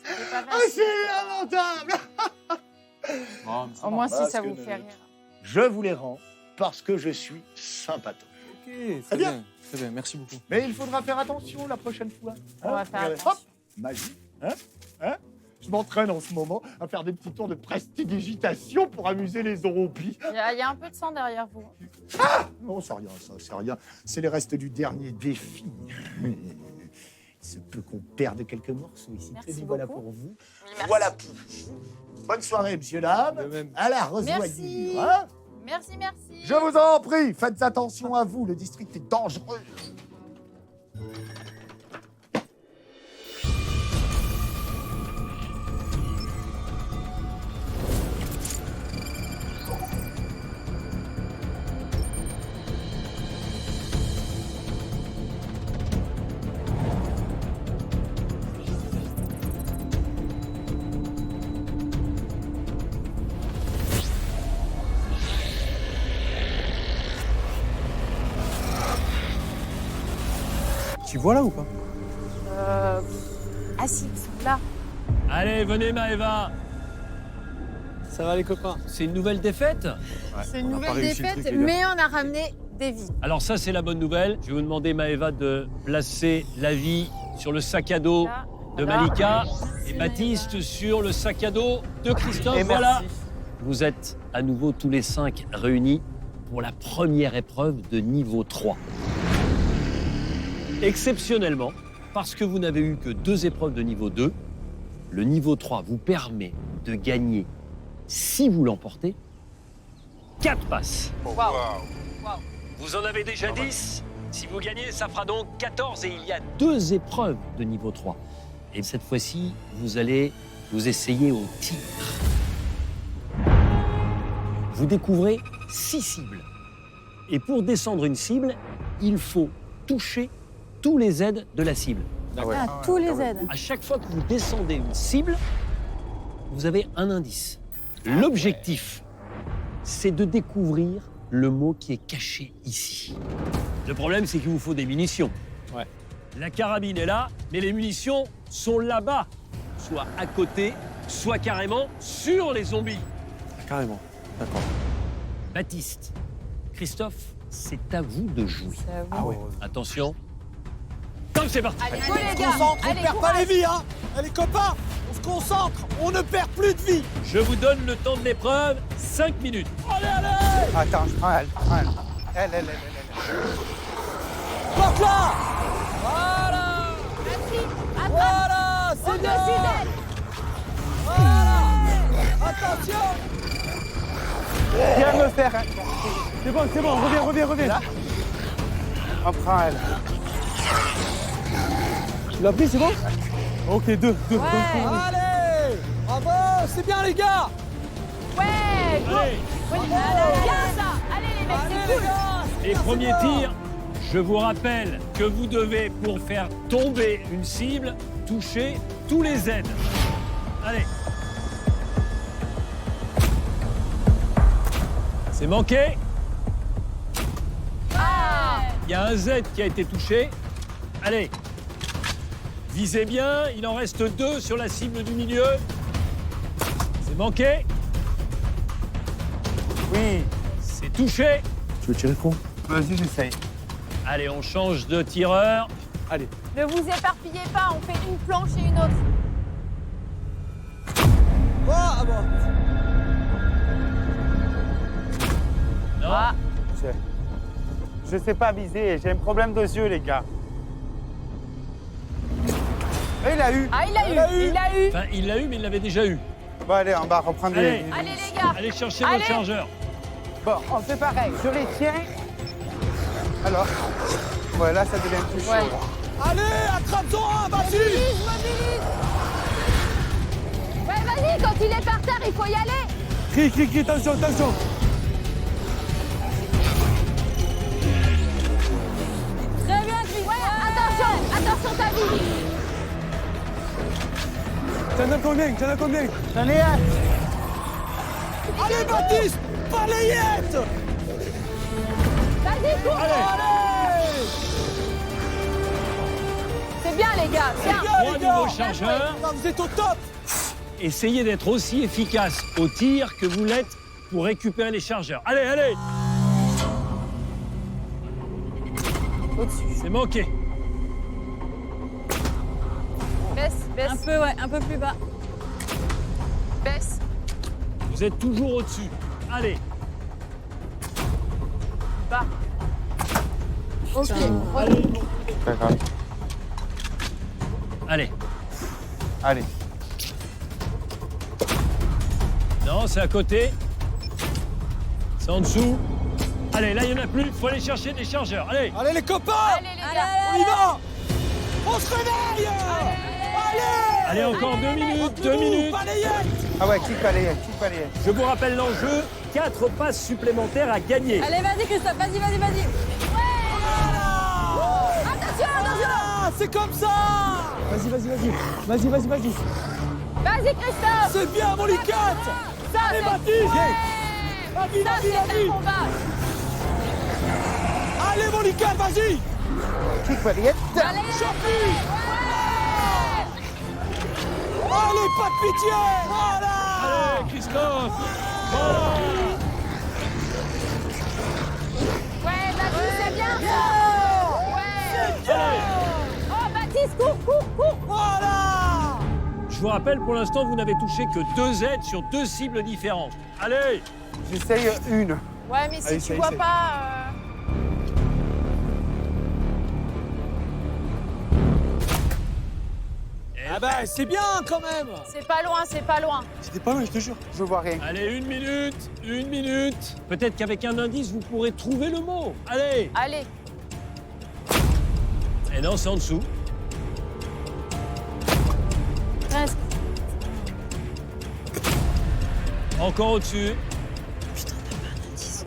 C'est pas Ah, facile. c'est lamentable. Au moins, si Parce ça que vous fait rire. Je vous les rends parce que je suis sympathique. Ok, Très bien. bien. Très bien, merci beaucoup. Mais il faudra faire attention la prochaine fois. On va faire Regardez. attention. Hop, magie. Hein? Je m'entraîne en ce moment à faire des petits tours de prestidigitation pour amuser les zombies. Il y a un peu de sang derrière vous. Non, c'est rien, ça, c'est rien. C'est les restes du dernier défi. Il se peut qu'on perde quelques morceaux ici. Merci Tenez, voilà beaucoup. pour vous. Merci. Voilà pour vous. Bonne soirée, monsieur, dame. De même. À la Merci. rejoignure. Hein? Merci. Je vous en prie, faites attention à vous. Le district est dangereux. tu vois là ou pas? Ah si, ils sont là. Allez, venez Maëva. Ça va les copains? C'est une nouvelle défaite? C'est une on a pas nouvelle réussi le défaite, truc, les gars. mais on a ramené des vies. Alors ça, c'est la bonne nouvelle. Je vais vous demander, Maëva, de placer la vie sur le sac à dos Là, de voilà. Malika et Baptiste sur le sac à dos de Christophe. Et Voilà. merci. Vous êtes à nouveau tous les 5 réunis pour la première épreuve de niveau 3. Exceptionnellement, parce que vous n'avez eu que 2 épreuves de niveau 2, le niveau 3 vous permet de gagner, si vous l'emportez, 4 passes. Vous en avez déjà 10. Si vous gagnez, ça fera donc 14 et il y a 2 épreuves de niveau 3. Et cette fois-ci, vous allez vous essayer au tir. Vous découvrez 6 cibles. Et pour descendre une cible, il faut toucher tous les aides de la cible. Ah, tous les aides. À chaque fois que vous descendez une cible, vous avez un indice. L'objectif, c'est de découvrir le mot qui est caché ici. Le problème, c'est qu'il vous faut des munitions. Ouais. La carabine est là, mais les munitions sont là-bas. Soit à côté, soit carrément sur les zombies. Carrément. D'accord. Baptiste, Christophe, c'est à vous de jouer. Ah ouais. Attention. Top, c'est parti. Allez, On les se gars, concentre, on allez, perd pas courage. les vies, hein. Allez copains, on se concentre, on ne perd plus de vie. Je vous donne le temps de l'épreuve, 5 minutes. Allez, allez. Attends, je prends elle. Elle. Porte là. Voilà. Merci. Attrape. Voilà, c'est Au-dessus bien. d'elle. Voilà. Attention. Viens me faire. C'est bon, reviens. On prend elle. Tu l'as pris, c'est bon? Ok, deux. Allez. Bravo, c'est bien les gars. Ouais, go. Allez, Bien ça. Allez les mecs, Allez c'est les cool. gars. les premiers tirs, je vous rappelle que vous devez, pour faire tomber une cible, toucher tous les aides. Allez. C'est manqué. Ah. Il y a un Z qui a été touché. Allez. Visez bien, il en reste 2 sur la cible du milieu. C'est manqué. Oui. C'est touché. Tu veux tirer quoi? Vas-y, j'essaye. Allez, on change de tireur. Allez. Ne vous éparpillez pas, on fait une planche et une autre. Oh, ah bon. Non. Ah. Je sais pas viser, j'ai un problème de yeux, les gars. Et il a eu. Ah, il l'a eu. Enfin, il l'a eu, mais il l'avait déjà eu. Bon, allez, on va reprendre Allez. Allez les gars. Allez chercher Allez. votre chargeur. Bon, on fait pareil. Je les tiens. Alors. Ouais, là, ça devient plus chaud. Ouais. là. Allez, attrape-en un, vas-y. Ouais, vas-y, quand il est par terre, il faut y aller. Crie, attention. Très bien, Chris. Ouais, attention ta vie. T'en as combien? J'en ai un. Allez, Baptiste, balayette. Vas-y, cours. Allez. C'est bien, les gars. Bien. Bien, 3 les gars. nouveaux chargeurs. Non, vous êtes au top. Essayez d'être aussi efficace au tir que vous l'êtes pour récupérer les chargeurs. Allez. C'est manqué. Baisse. Un peu plus bas. Baisse. Vous êtes toujours au-dessus. Allez. Bas. Ok. D'accord. Allez. Allez. Non, c'est à côté. C'est en dessous. Allez, là, il n'y en a plus. Il faut aller chercher des chargeurs. Allez. Allez, les copains. Allez, les gars. On y va. On se réveille. Allez, encore 2 minutes. 2 minutes. Balayette. Ah ouais, kick balayette. Je vous rappelle l'enjeu. 4 passes supplémentaires à gagner. Allez, vas-y, Christophe, vas-y. Attention. Ah, c'est comme ça. Vas-y. Vas-y, Christophe. C'est bien, mon licate. Ça, Allez, c'est... Baptiste. Ouais. Vas-y, Ça, c'est un combat. Allez, mon licate, vas-y. Kick variette. Allez, Allez, pas de pitié. Voilà. Allez, Christophe. Ouais, Baptiste, c'est bien ça. Ouais. Oh, Baptiste, cours. Voilà. Je vous rappelle, pour l'instant, vous n'avez touché que 2 aides sur 2 cibles différentes. Allez. J'essaye une. Ouais, mais si Allez, tu ça y est, vois c'est- pas... Ah bah, c'est bien quand même. C'est pas loin, c'est pas loin. C'était pas loin, je te jure. Je vois rien. Allez, 1 minute. 1 minute. Peut-être qu'avec un indice, vous pourrez trouver le mot. Allez. Allez. Et non, c'est en dessous. Presque. Encore au-dessus. Putain, t'as pas un indice.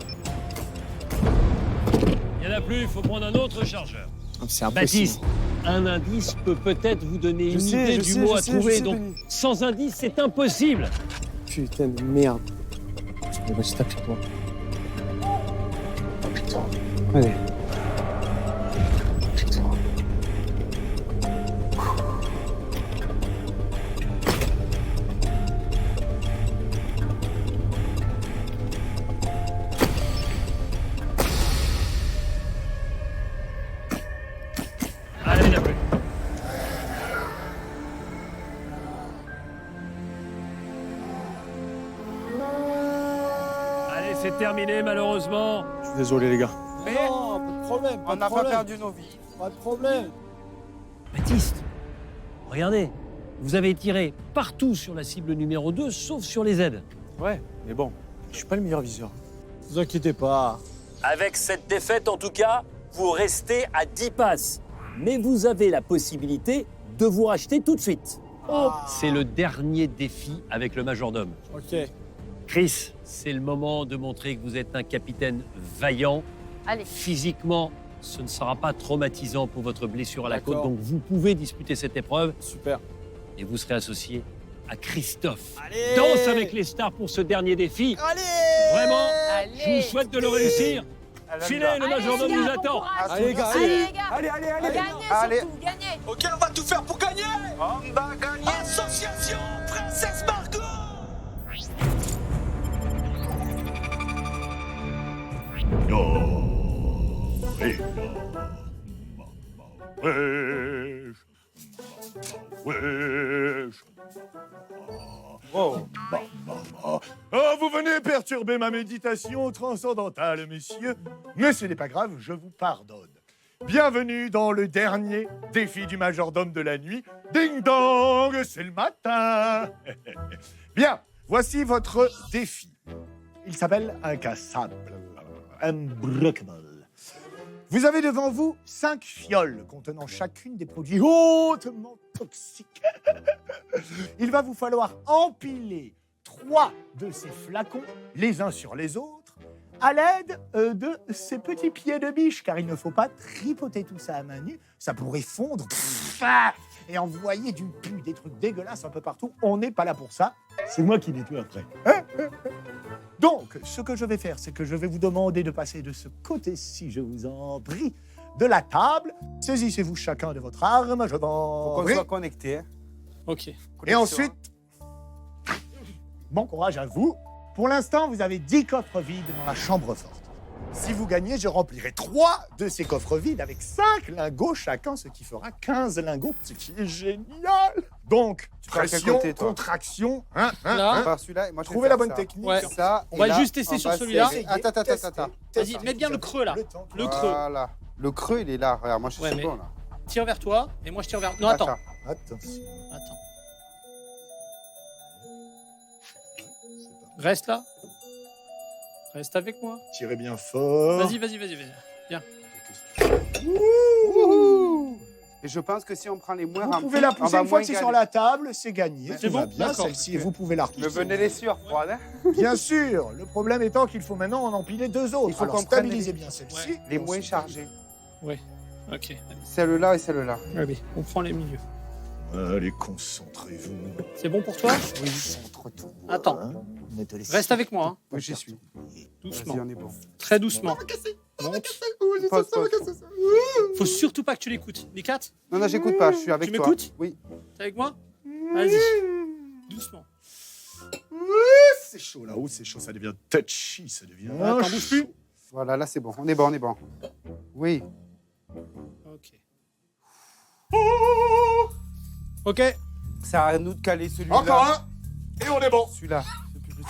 Il n'y en a plus, il faut prendre un autre chargeur. C'est Baptiste, un indice peut peut-être vous donner Je une sais, idée je du sais, mot je à sais, trouver. je sais, Donc, Denis. sans indice, c'est impossible. Putain de merde. Vas-y, tape sur toi. Allez. Allez, il n'y en a plus. Allez, c'est terminé, malheureusement. Je suis désolé, les gars. Mais non, pas de problème. On n'a pas perdu nos vies. Pas de problème. Baptiste, regardez, vous avez tiré partout sur la cible numéro 2, sauf sur les aides. Ouais, mais bon, je suis pas le meilleur viseur. Ne vous inquiétez pas. Avec cette défaite, en tout cas, vous restez à 10 passes. Mais vous avez la possibilité de vous racheter tout de suite. C'est le dernier défi avec le majordome. Ok. Chris, c'est le moment de montrer que vous êtes un capitaine vaillant. Allez. Physiquement, ce ne sera pas traumatisant pour votre blessure à la côte, D'accord. donc vous pouvez disputer cette épreuve Super. et vous serez associé à Christophe. Allez. Danse avec les stars pour ce dernier défi. Allez. Vraiment, Allez. je vous souhaite de le réussir. Filez, le Allez, majordome les gars, nous bon attend. courage. Allez, les gars, Allez, allez. les gars. Allez, allez, allez. Gagnez Allez. surtout, gagnez. Ok, on va tout faire pour gagner. On va gagner. Association Princesse Margot. Oh, vous venez perturber ma méditation transcendantale, messieurs. Mais ce n'est pas grave, je vous pardonne. Bienvenue dans le dernier défi du majordome de la nuit. Ding dong, c'est le matin. Bien, voici votre défi. Il s'appelle incassable, unbreakable. Vous avez devant vous 5 fioles contenant chacune des produits hautement toxiques. Il va vous falloir empiler 3 de ces flacons, les uns sur les autres, à l'aide de ces petits pieds de biche, car il ne faut pas tripoter tout ça à main nue, ça pourrait fondre et envoyer du pu, des trucs dégueulasses un peu partout. On n'est pas là pour ça, c'est moi qui nettoie après. Donc, ce que je vais faire, c'est que je vais vous demander de passer de ce côté-ci, je vous en prie, de la table. Saisissez-vous chacun de votre arme, je Faut t'en qu'on prie. soit connecté. Hein. Ok. Et ensuite, bon courage à vous. Pour l'instant, vous avez 10 coffres vides dans la chambre forte. Si vous gagnez, je remplirai 3 de ces coffres vides avec 5 lingots chacun, ce qui fera 15 lingots, ce qui est génial. Donc, pars à quel pression, côté, toi contraction, Là. On part celui-là et moi je vais trouvez la faire bonne ça. technique. Ouais. Ça, On et va là, juste tester on sur va celui-là. serrer. Attends. Vas-y, mets bien le creux, là. Le creux. Voilà. Le creux, il est là. Regarde, moi je suis Ouais, mais- bon là. Tire vers toi et moi je tire vers. Non, attends. Attention. Attends. Reste là. Reste avec moi. Tirez bien fort. Vas-y. Viens. Wouhou. Et je pense que si on prend les moins Vous remplis, pouvez la on pousser va une fois moins que c'est gagner. sur la table, c'est gagné. C'est Tout bon va bien, D'accord. celle-ci, et vous pouvez la Me repousser. venez les surprendre. Hein. Bien sûr. Le problème étant qu'il faut maintenant en empiler 2 autres. Il faut Alors qu'on prenne stabilisez les- bien celle-ci. Les moins chargés. Ok. Celle-là et celle-là. Allez, on prend les milieux. Allez, concentrez-vous. C'est bon pour toi? Concentre-toi. Attends. Ne te laisse Reste avec moi, hein. Oui, j'y suis. Doucement. Vas-y, on est bon. Très doucement. Monte. Pause, pause. Faut surtout pas que tu l'écoutes. Nikat, Non, non, j'écoute pas, je suis avec tu toi. m'écoutes? Oui. T'es avec moi? Vas-y. Doucement. C'est chaud là-haut, c'est chaud, ça devient touchy, ça devient. Attends, bouge plus. Voilà, là, c'est bon. On est bon, on est bon. Oui. Ok. Ok. C'est à nous de caler celui-là. Encore un, et on est bon. Celui-là. C'est plus petit.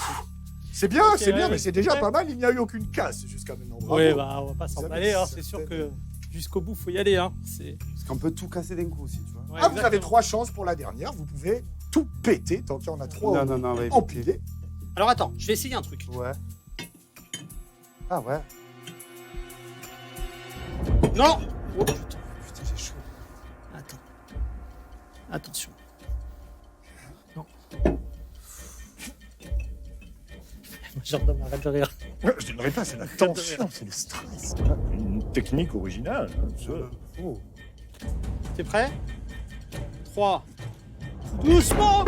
C'est bien, Ok, c'est bien, ouais, mais c'est déjà ouais. pas mal, il n'y a eu aucune casse jusqu'à maintenant. Bravo. Oui, bah, on va pas Vous s'emballer. avez Hein. C'est sûr cette- que jusqu'au bout, faut y aller. Hein. C'est... Parce qu'on peut tout casser d'un coup aussi, tu vois. Ouais, Ah, vous avez exactement. 3 chances pour la dernière, vous pouvez tout péter tant qu'il y en a 3 Non, non, non, on va éviter. empilés. Alors attends, je vais essayer un truc. Ouais. Ah ouais. Non. Oh putain. Putain, j'ai chaud. Attends. Attention. Non. Jordan, arrête de rire. Je ne dirais pas, c'est la tension, c'est le stress. Une technique originale. Oh. T'es prêt? 3. Doucement.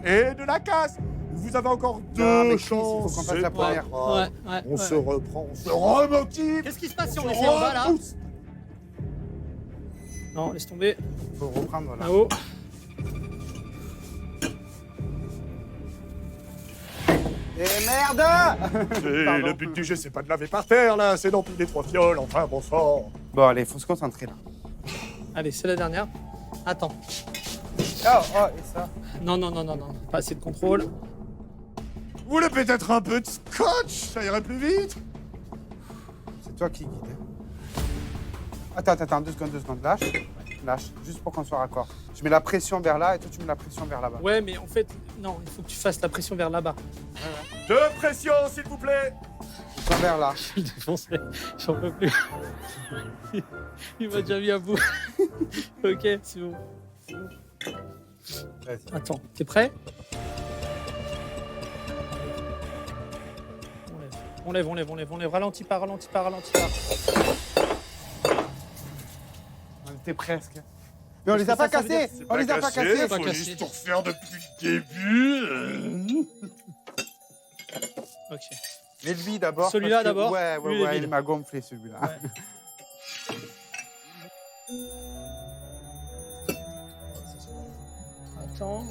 Et de la casse. Vous avez encore Non, 2 mais Chris, il faut chances. qu'on fasse la c'est pas première. grave. Ouais. On se reprend, on se remotive. Qu'est-ce qui se passe si on on se essaie en bas là? repousse. Non, laisse tomber. Faut reprendre là. Là-haut. Et merde. Et Pardon. le but du jeu, c'est pas de laver par terre, là, c'est d'empiler 3 fioles, enfin, bon sang. Bon, allez, faut se concentrer là. Allez, c'est la dernière. Attends. Oh, et ça. Non. Pas assez de contrôle. Vous voulez peut-être un peu de scotch, ça irait plus vite. C'est toi qui guide. Attends, 2 secondes. Lâche, juste pour qu'on soit raccord. Je mets la pression vers là et toi tu mets la pression vers là-bas. Ouais, mais en fait, non, il faut que tu fasses la pression vers là-bas. De pression, s'il vous plaît. Toi vers là. Je suis défoncé, j'en peux plus. Il m'a déjà mis à bout. Ok, c'est bon. Vas-y. Attends, t'es prêt? On lève. Ralentis pas. On était presque. Mais on les a pas cassés. On les a pas cassés. Faut cassé. juste tout refaire depuis le début. Ok. Mais lui d'abord. Celui-là parce que- d'abord. Ouais, Lui, il est vide. il m'a gonflé celui-là. Ouais. Attends.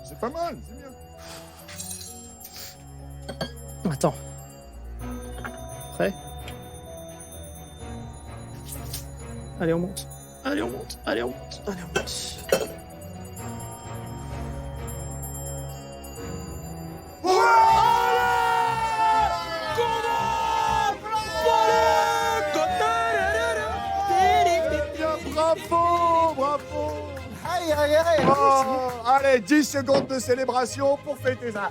C'est pas mal, c'est bien. Attends. Prêt? Allez, on monte. Bravo. Aïe. Oh, allez, 10 secondes de célébration pour fêter ça.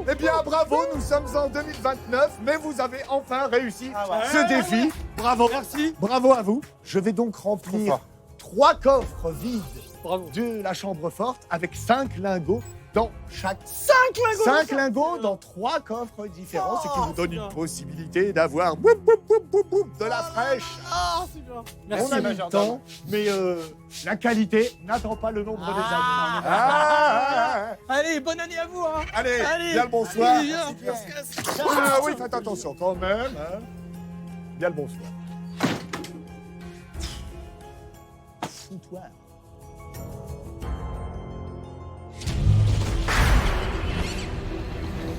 Eh bien, bravo, nous sommes en 2029, mais vous avez enfin réussi ce défi. Bravo. Merci. Bravo à vous. Je vais donc Trop remplir fort. 3 coffres vides Bravo. de la chambre forte avec 5 lingots dans chaque. 5 lingots dans 3 coffres différents, ce qui vous donne une possibilité d'avoir boum, boum, boum, boum, boum, de la fraîche. Ah, c'est bien. On a mis le Jordan. temps, mais la qualité n'attend pas le nombre des années. Ah. Allez, bonne année à vous. Hein. Allez, Allez. bien le bonsoir. Allez, viens. Ah oui, faites attention quand même. Hein. Bien le bonsoir. Fous-toi.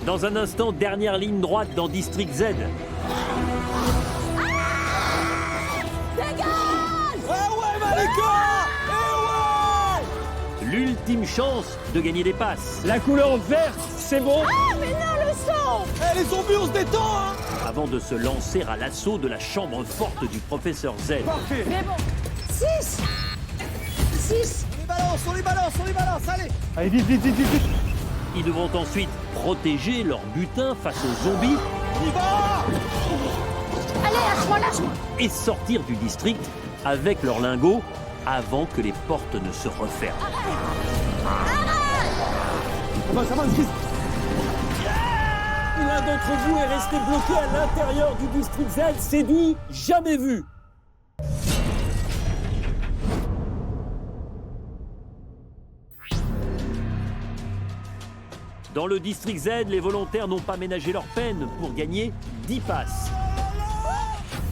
Dans un instant, dernière ligne droite dans District Z. L'ultime chance de gagner des passes. La couleur verte, c'est bon. Eh, les zombies, on se détend. Hein. Avant de se lancer à l'assaut de la chambre forte du professeur Z. Mais bon, 6. On les balance, allez. Allez, vite. Ils devront ensuite protéger leur butin face aux zombies Allez, lâche-moi. et sortir du district avec leurs lingots avant que les portes ne se referment. L'un d'entre vous est resté bloqué à l'intérieur du District Z, c'est du jamais vu. Dans le district Z, les volontaires n'ont pas ménagé leur peine pour gagner 10 passes.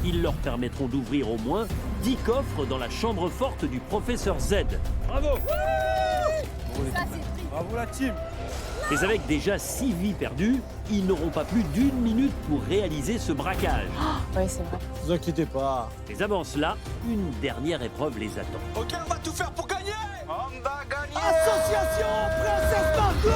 Ils leur permettront d'ouvrir au moins 10 coffres dans la chambre forte du professeur Z. Bravo! Bravo la team. Mais avec déjà 6 vies perdues, ils n'auront pas plus d'1 minute pour réaliser ce braquage. Oui, c'est vrai. Ne vous inquiétez pas. Mais avant cela, une dernière épreuve les attend. Ok, on va tout faire pour gagner. On va gagner. Association Princesse Margot.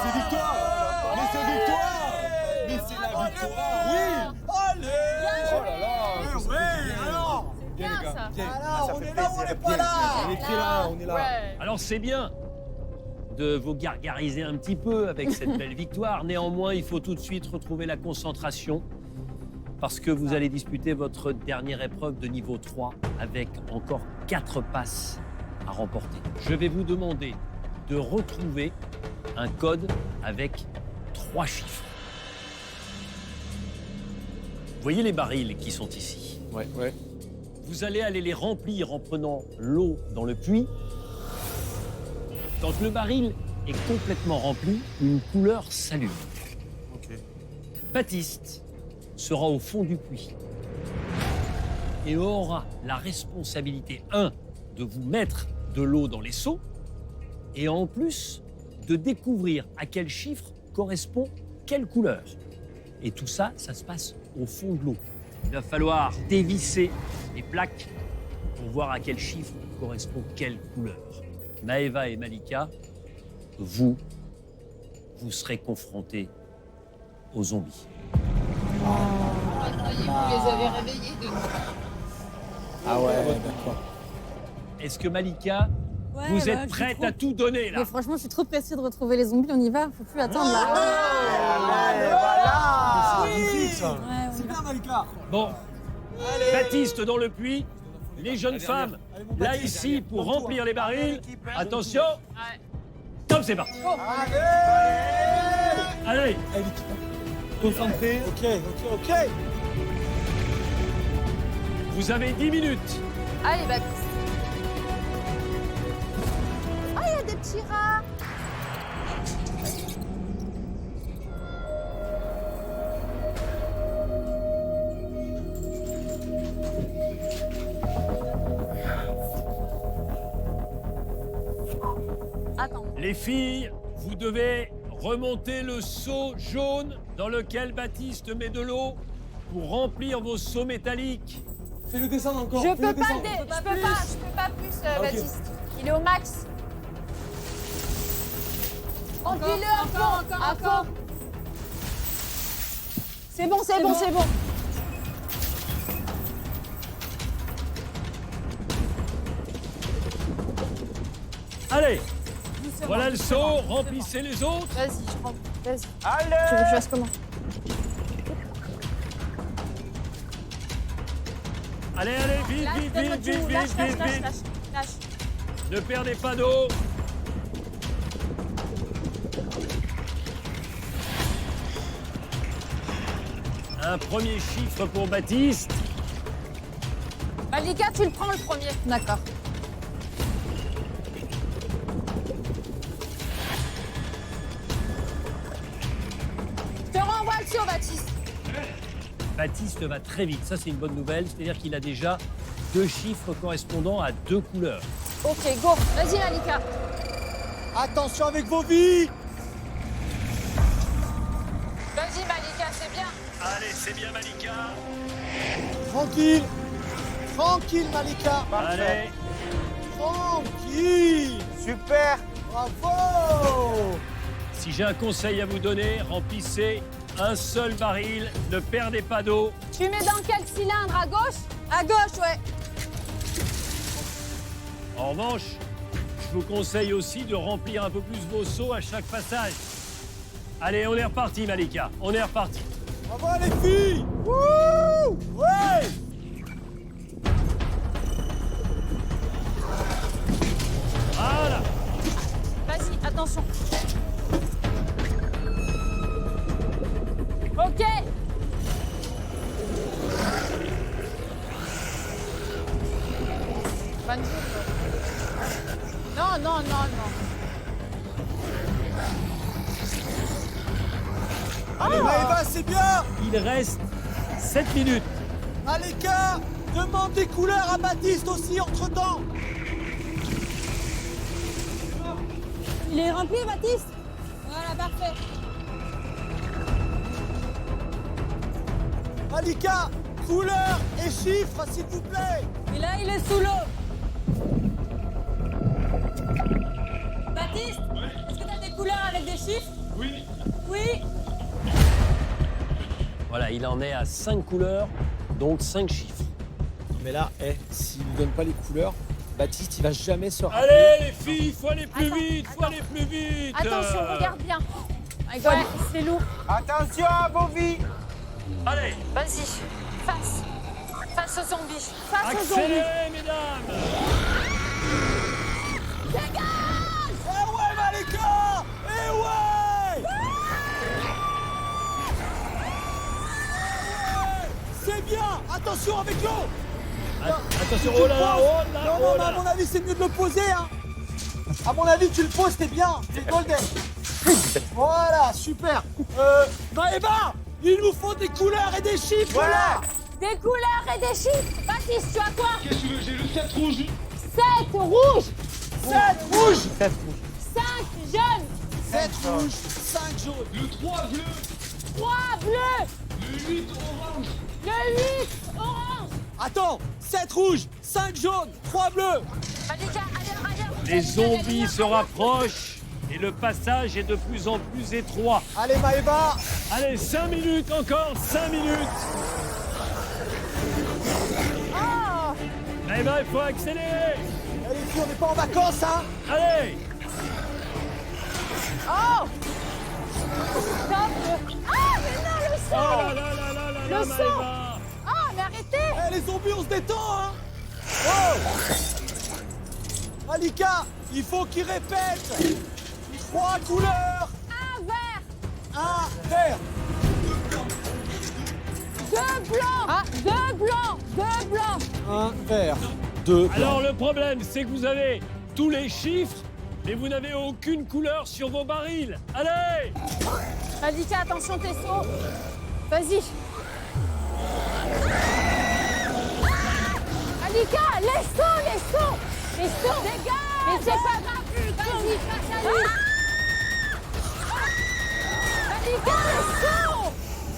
C'est victoire. Mais c'est victoire. Mais c'est la victoire. Oui. Allez. Oh là là. Bien, ça. Alors, on est là ou on n'est pas là? On est là, on est là. Ouais. Alors c'est bien de vous gargariser un petit peu avec cette belle victoire. Néanmoins, il faut tout de suite retrouver la concentration parce que vous allez disputer votre dernière épreuve de niveau 3 avec encore 4 passes à remporter. Je vais vous demander de retrouver un code avec 3 chiffres. Vous voyez les barils qui sont ici? Ouais. Vous allez aller les remplir en prenant l'eau dans le puits. Quand le baril est complètement rempli, une couleur s'allume. Ok. Baptiste sera au fond du puits et aura la responsabilité, 1, de vous mettre de l'eau dans les seaux et en plus de découvrir à quel chiffre correspond quelle couleur. Et tout ça, ça se passe au fond de l'eau. Il va falloir dévisser les plaques pour voir à quel chiffre correspond quelle couleur. Maëva et Malika, vous serez confrontés aux zombies. Vous les avez réveillés de nous. Ah ouais, d'accord. Est-ce que Malika, vous êtes prête à tout donner là? Mais franchement, je suis trop pressée de retrouver les zombies. On y va, faut plus attendre là. C'est bien, Malika. Bon, Baptiste dans le puits, les jeunes femmes là ici pour remplir les barils. Attention, top, c'est parti. Allez, Concentré. Ok. vous avez 10 minutes. Allez, Baptiste. Ah, il y a des petits rats. Attends. Les filles, vous devez remonter le seau jaune dans lequel Baptiste met de l'eau pour remplir vos seaux métalliques. Fais-le descendre encore. Je fais-le peux pas, descendre. je peux pas plus, Baptiste. Il est au max. Remplis-le un fond. C'est bon. Allez, voilà le seau, remplissez les autres. Vas-y, je prends. Vas-y. Allez. Tu veux que je fasse comment? Allez, vite, Lâche. Ne perdez pas d'eau. Un premier chiffre pour Baptiste. Malika, tu le prends le premier. D'accord. Je te renvoie le seau, Baptiste. Baptiste va très vite, ça c'est une bonne nouvelle, c'est-à-dire qu'il a déjà 2 chiffres correspondant à 2 couleurs. Ok, go. Vas-y, Malika. Attention avec vos vies. Vas-y, Malika, c'est bien. Allez, c'est bien Malika. Tranquille, Malika. Allez, Tranquille. Super. Bravo. si j'ai un conseil à vous donner, remplissez un seul baril, ne perdez pas d'eau. Tu mets dans quel cylindre? À gauche? À gauche, ouais. En revanche, je vous conseille aussi de remplir un peu plus vos seaux à chaque passage. Allez, on est reparti, Malika, on est reparti. Bravo les filles. Wouh! Ouais! Voilà. Vas-y, attention. Ok. Bonne journée. Non, non, non, non. Allez Maëva, c'est bien. Il reste 7 minutes. Aleka, demande des couleurs à Baptiste aussi entre-temps. Il est rempli, Baptiste? Voilà, parfait. Alika, couleurs et chiffres s'il vous plaît. Et là, il est sous l'eau. Baptiste, est-ce que tu as des couleurs avec des chiffres? Oui. Oui. Voilà, il en est à 5 couleurs, donc 5 chiffres. Non mais là, s'il ne donne pas les couleurs, Baptiste il va jamais se rappeler. Allez les filles, il faut aller plus Attends, vite, faut attends. aller plus vite. Attention, regarde bien. Ouais, Ouais, c'est lourd. Attention à vos vies. Allez, Vas-y, face. Face aux zombies. Face aux zombies. accélérez mesdames. Eh ouais Malika. Eh ouais. C'est bien. Attention avec l'eau. Attention, oh là là, oh là, Non, oh non, mais là à mon avis, c'est mieux de le poser, hein. À mon avis, tu le poses, t'es bien. C'est golden. Voilà, super. Maëva, il nous faut des couleurs et des chiffres, là. Des couleurs et des chiffres. Baptiste, tu as quoi? Qu'est-ce que tu veux? J'ai le 7 rouge. 7 rouges. 7 rouges. 7 rouges. 5 jaunes. 7 rouges, 5 jaunes. Le 3 bleu. 3 bleus. Le 8 orange. Le 8 orange. Attends, 7 rouges, 5 jaunes, 3 bleus. Malika, allez. Les zombies se rapprochent et le passage est de plus en plus étroit. Allez, Maëva. Allez, 5 minutes encore, 5 minutes. Oh. Eh ben, il faut accélérer. Allez, filles, on n'est pas en vacances, hein. Allez. Oh. Top. Ah, mais non, le Oh sang. là là là là là Le là, sang. Maëva. Ah, mais arrêtez. Eh, les zombies, on se détend, hein. Oh. Malika, il faut qu'ils répètent. 3 couleurs. Un vert. 1 vert. 2 blancs. Ah, 2 blancs. 2 blancs. 1 vert. 2 blancs. Alors le problème, c'est que vous avez tous les chiffres, mais vous n'avez aucune couleur sur vos barils. Allez. Malika, attention tes sauts. Vas-y. Malika, les sauts. Dégage. Mais c'est pas grave. Vas-y, face à lui. Malika, les sauts.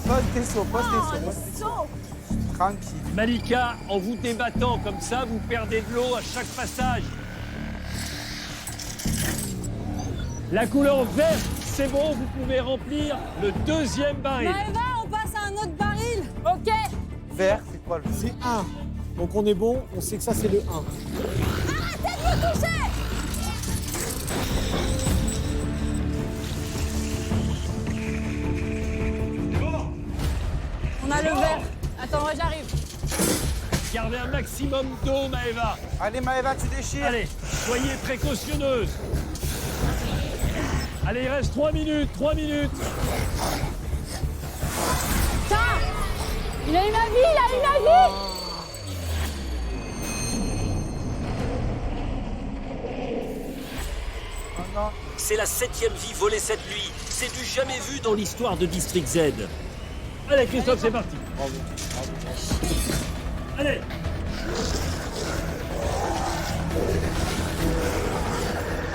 Pose tes sauts, pose tes Oh, sauts. les sauts. Tranquille. Malika, en vous débattant comme ça, vous perdez de l'eau à chaque passage. La couleur verte, c'est bon, vous pouvez remplir le deuxième baril. Maëva, on passe à un autre baril. Ok. Vert, c'est quoi le C'est 1. Donc on est bon, on sait que ça c'est le 1. Arrêtez de me toucher. On a le vert. Attends, j'arrive. Gardez un maximum d'eau, Maëva. Allez, Maëva, tu déchires. Allez, soyez précautionneuse. Allez, il reste 3 minutes, 3 minutes. Tiens. Il a eu ma vie. Oh non. C'est la 7e vie volée cette nuit. C'est du jamais vu dans l'histoire de District Z. Allez, Christophe, c'est parti. Allez.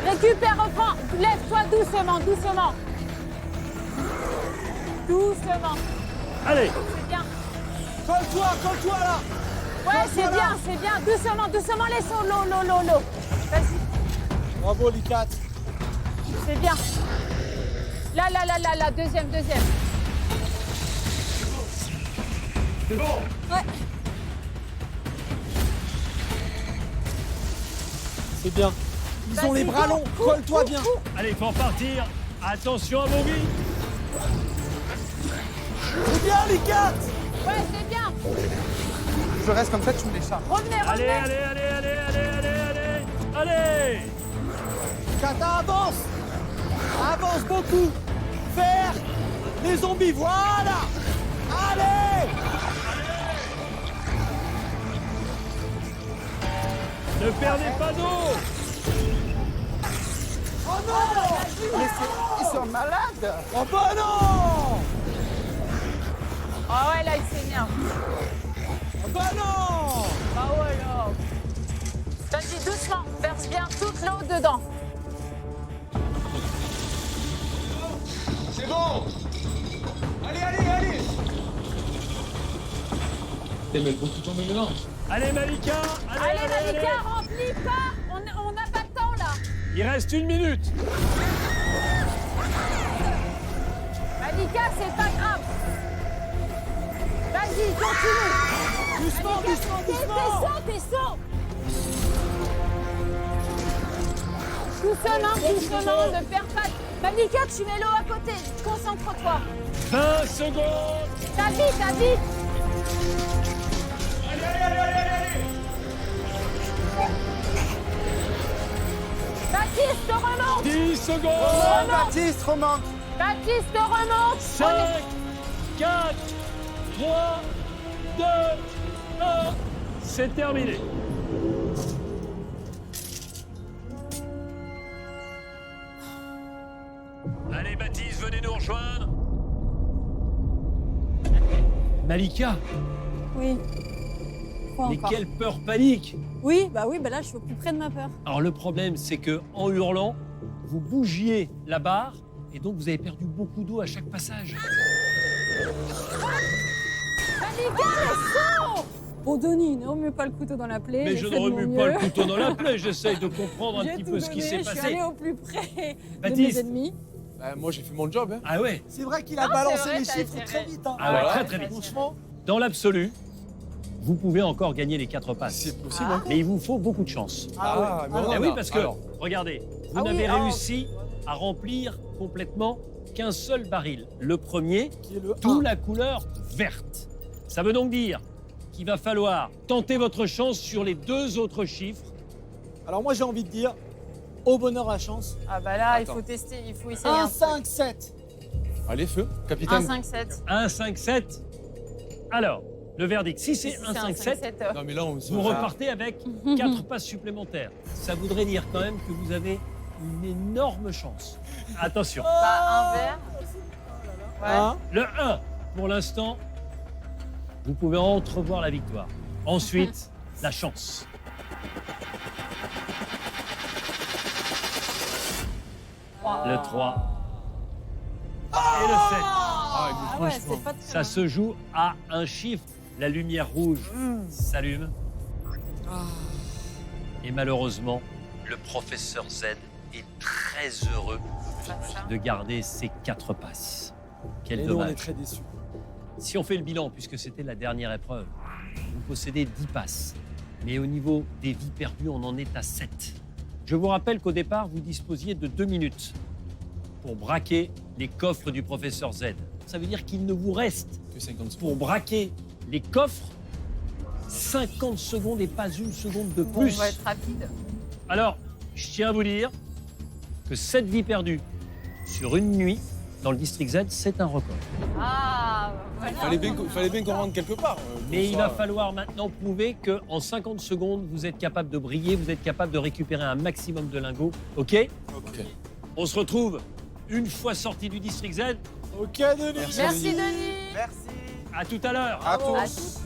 Récupère, reprends. Lève-toi doucement. Doucement. Allez. C'est bien. Colle-toi là. Ouais, c'est bien. Doucement, laisse l'eau. Vas-y, Bravo, Licat. c'est bien. Là, deuxième. C'est bon. Ouais. C'est bien. Ils ont Vas-y, les bras go, longs. cours, Colle-toi cours, bien. cours. Allez, il faut repartir. Attention à vos vies. C'est bien, les 4. Ouais, c'est bien. Je reste comme ça, tu me l'échappes. Revenez, Allez, revenez. allez, allez, allez, allez, allez, allez, allez. Kata, avance. Avance beaucoup. Vers les zombies, voilà. Allez. Ne perdez pas d'eau. Oh non. Ils sont malades. Oh bah non. Ah ouais, là, il s'énerve. Oh bah non. Ah ouais, là. Vas-y, doucement. Verse bien toute l'eau dedans. C'est bon. Allez, allez, allez. T'es mais pour tout en même temps. Allez, Malika. Allez, Malika, remplis pas. On n'a pas le temps, là. Il reste 1 minute. Malika, c'est pas grave. Vas-y, continue. Doucement, doucement, doucement. T'es saut. Doucement, ne perds pas. Malika, tu mets l'eau à côté. Concentre-toi. 20 secondes. T'as vite. Allez, allez, allez, allez, allez. Baptiste, remonte. 10 secondes. Oh, Baptiste, remonte. Baptiste, remonte. 5, 4, 3, 2, 1. C'est terminé. Allez, Baptiste, venez nous rejoindre. Malika, Oui. Quoi mais encore quelle peur panique. Oui, bah là, je suis au plus près de ma peur. Alors le problème, c'est que en hurlant, vous bougiez la barre et donc vous avez perdu beaucoup d'eau à chaque passage. Malika, le saut. Bon, Denis, ne remue pas le couteau dans la plaie. Mais j'ai je fait ne de mon remue pas mieux. le couteau dans la plaie, j'essaye de comprendre un J'ai petit tout peu ce qui donné, s'est Je suis passé. allée au plus près de Baptiste. mes ennemis. Bah, moi, j'ai fait mon job. Hein. Ah ouais. C'est vrai qu'il a Non, balancé c'est vrai, les t'as chiffres tiré. très vite. Hein. Ah ouais, Voilà. très très vite. Franchement. Dans l'absolu, vous pouvez encore gagner les 4 passes. C'est possible. Hein. Mais il vous faut beaucoup de chance. Ah, mais Ah on oui, a- parce que, alors, regardez, vous Ah oui, n'avez ah. réussi à remplir complètement qu'un seul baril. Le premier, Qui est le d'où 1. la couleur verte. Ça veut donc dire qu'il va falloir tenter votre chance sur les 2 autres chiffres. Alors moi j'ai envie de dire, au bonheur la chance. Ah bah là, il Attends. faut tester, il faut essayer 1, un truc. 5, 7. allez, feu, 1, capitaine. 5, 7. 1, 5, 7. Alors, le verdict, si c'est Si 1, 5, 7, Non, mais là, on se vous repartez avec 4 passes supplémentaires. Ça voudrait dire quand même que vous avez une énorme chance. Attention, Bah, un verre. Ouais. Hein le 1, pour l'instant, vous pouvez entrevoir la victoire. Ensuite, la chance. Le 3 et le 7. Ah, mais Ah ouais, franchement. c'est pas très Ça se joue à un chiffre. La lumière rouge s'allume. Et malheureusement, le professeur Z est très heureux de garder ses 4 passes. Quel Et nous on est dommage. très déçus. Si on fait le bilan, puisque c'était la dernière épreuve, vous possédez 10 passes. Mais au niveau des vies perdues, on en est à 7. Je vous rappelle qu'au départ, vous disposiez de 2 minutes pour braquer les coffres du professeur Z. Ça veut dire qu'il ne vous reste, Que 50 secondes. pour braquer les coffres, 50 secondes et pas une seconde de Bon, plus. on va être rapide. Alors, je tiens à vous dire que 7 vies perdues sur une nuit dans le district Z, c'est un record. Ah, voilà. Fallait bien qu'on rentre quelque part. Mais Pour il ça, va falloir maintenant prouver qu'en 50 secondes, vous êtes capable de briller, vous êtes capable de récupérer un maximum de lingots. OK? Ok. On se retrouve une fois sorti du district Z. Ok Denis. Merci, Denis. Merci. À tout à l'heure. À À tous. tous.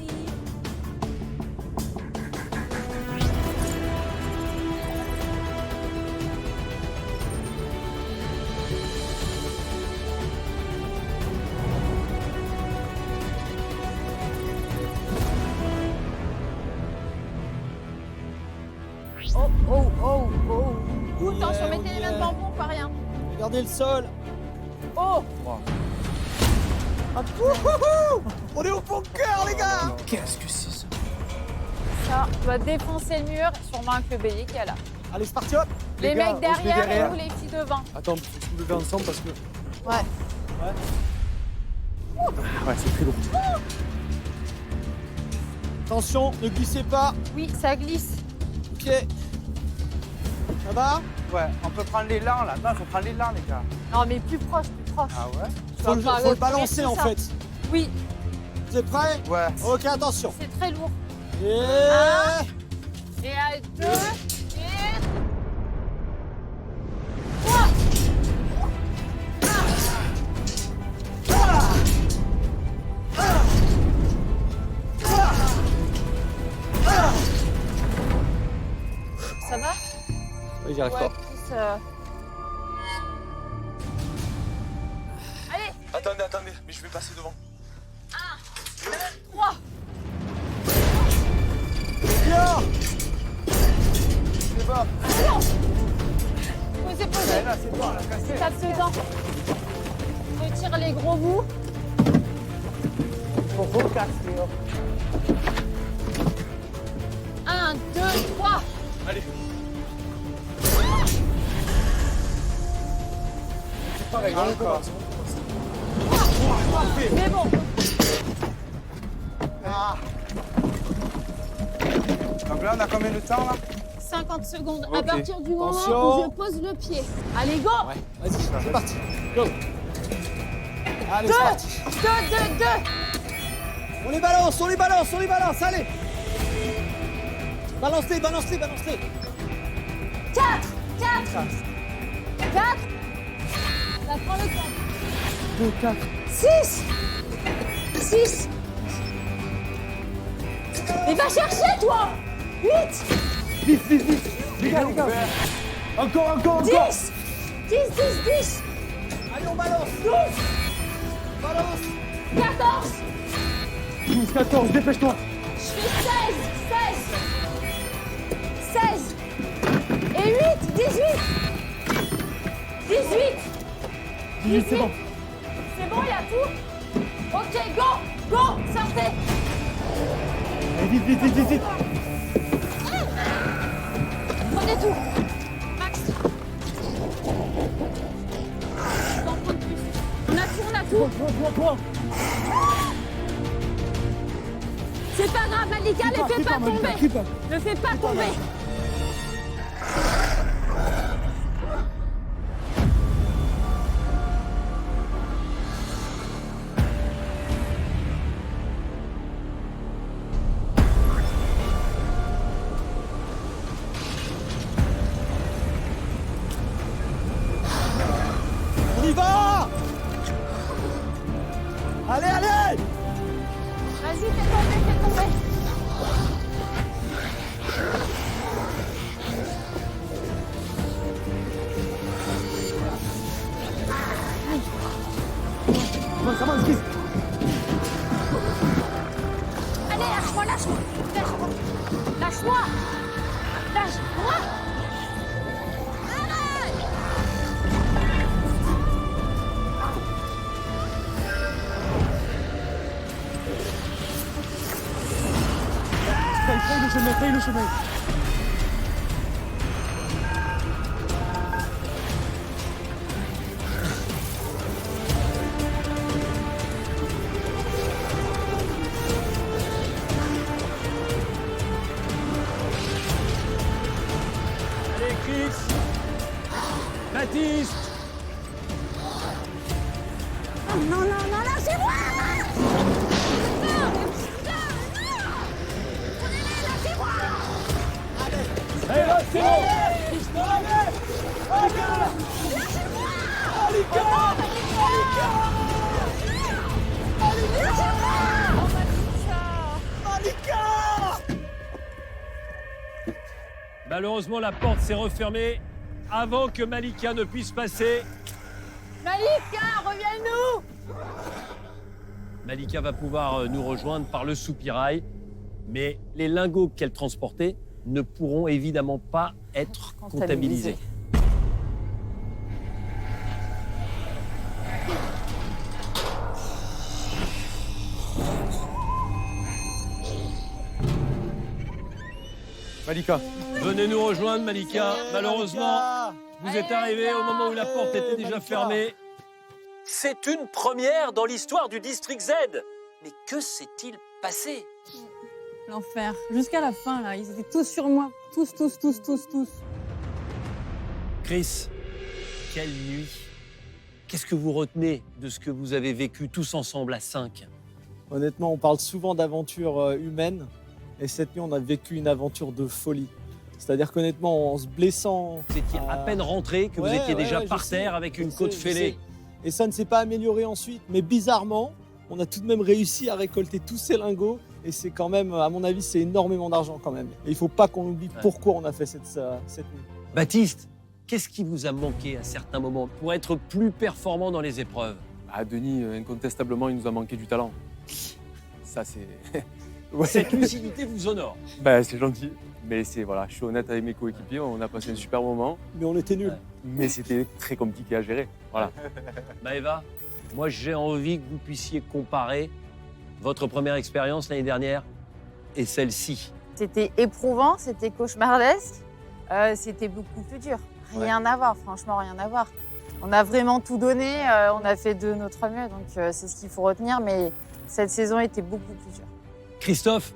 Oh, oh, oh, oh. Attention, Yeah, mettez les yeah. mains devant vous, pas rien. Regardez le sol. Oh, Ah, wouhouhou. On est au bunker les gars. Qu'est-ce que c'est ça? ça doit défoncer le mur, sûrement avec le bélier qui est là. Allez c'est parti hop. Les gars, mecs on se met derrière et derrière. vous les filles devant. Attends, faut se lever ensemble parce que. Ouais. Ouais, c'est très lourd. Attention, ne glissez pas. Oui, ça glisse. Ok. Ça va? Ouais, on peut prendre l'élan là. Non, il faut prendre l'élan, les gars. Non, mais plus proche, plus proche. Ah ouais? Faut le balancer en fait. Oui, Vous êtes prêts? Ouais. Ok, attention. c'est très lourd. Et... Un. Et à 2. Et... 3. Ça va? Oui, j'y arrive Ouais, pas. plus, Allez, Attendez, mais je vais passer devant. 3. Bien. C'est bon. Posez, Ouais, posez. là, c'est bon, on l'a cassé. Tape dedans. Retire les gros bouts. Faut casser. 1, 2, 3. Allez. Pareil, encore. Mais bon, Donc là, on a combien de temps là? 50 secondes. À Ok. partir du moment Attention. où je pose le pied. Allez, go. Ouais, vas-y, c'est parti. Go. Allez, 2, c'est parti. 2, 2, 2. On les balance, on les balance, on les balance, allez. Balance-les, balance-les, balance-les. 4, 4. 4. Ça prend le temps. 2, 4. 6. 6. Mais va chercher, toi. 8. Vite. Les gars. Encore. 10. 10, 10. Allez, on balance. 12. Balance. 14. 12, 14, dépêche-toi. Je fais 16. 16. Et 8. 18. 18. 18, c'est bon. C'est bon, il y a tout. Ok, go. Go. Sortez. Allez, vite. Prenez tout. Max. Je t'en prends plus. On a tout. Toi. C'est pas grave, Malika, ne fais pas tomber. Ne fais pas tomber. On y va. Allez. Vas-y, fais tomber. Ça va, Chris. Allez, lâche-moi. Lâche-moi. Arrête. Paye le chemin. Allez, Chris. Baptiste. Non, lâchez-moi. Allez, là, c'est bon. Malheureusement, la porte s'est refermée avant que Malika ne puisse passer. Malika, reviens-nous. Malika va pouvoir nous rejoindre par le soupirail, mais les lingots qu'elle transportait ne pourront évidemment pas être comptabilisés. Malika. Venez nous rejoindre, Malika. Malheureusement, vous êtes arrivé au moment où la porte était déjà fermée. C'est une première dans l'histoire du District Z. Mais que s'est-il passé? L'enfer. Jusqu'à la fin, là, ils étaient tous sur moi. Tous. Chris, quelle nuit. Qu'est-ce que vous retenez de ce que vous avez vécu tous ensemble à 5? Honnêtement, on parle souvent d'aventures humaines. Et cette nuit, on a vécu une aventure de folie. C'est-à-dire qu'honnêtement, en se blessant... Vous étiez à peine rentré, que vous étiez déjà par terre avec une côte fêlée. Et ça ne s'est pas amélioré ensuite. Mais bizarrement, on a tout de même réussi à récolter tous ces lingots. Et c'est quand même, à mon avis, c'est énormément d'argent quand même. Et il ne faut pas qu'on oublie pourquoi on a fait cette nuit. Baptiste, qu'est-ce qui vous a manqué à certains moments pour être plus performant dans les épreuves? Denis, incontestablement, il nous a manqué du talent. Ça, c'est... Cette lucidité vous honore. C'est gentil. Mais voilà, je suis honnête avec mes coéquipiers, on a passé un super moment. Mais on était nuls. Mais c'était très compliqué à gérer. Voilà. Maëva, moi j'ai envie que vous puissiez comparer votre première expérience l'année dernière et celle-ci. C'était éprouvant, c'était cauchemardesque, c'était beaucoup plus dur. Rien à voir, franchement, rien à voir. On a vraiment tout donné, on a fait de notre mieux, donc c'est ce qu'il faut retenir, mais cette saison était beaucoup plus dure. Christophe,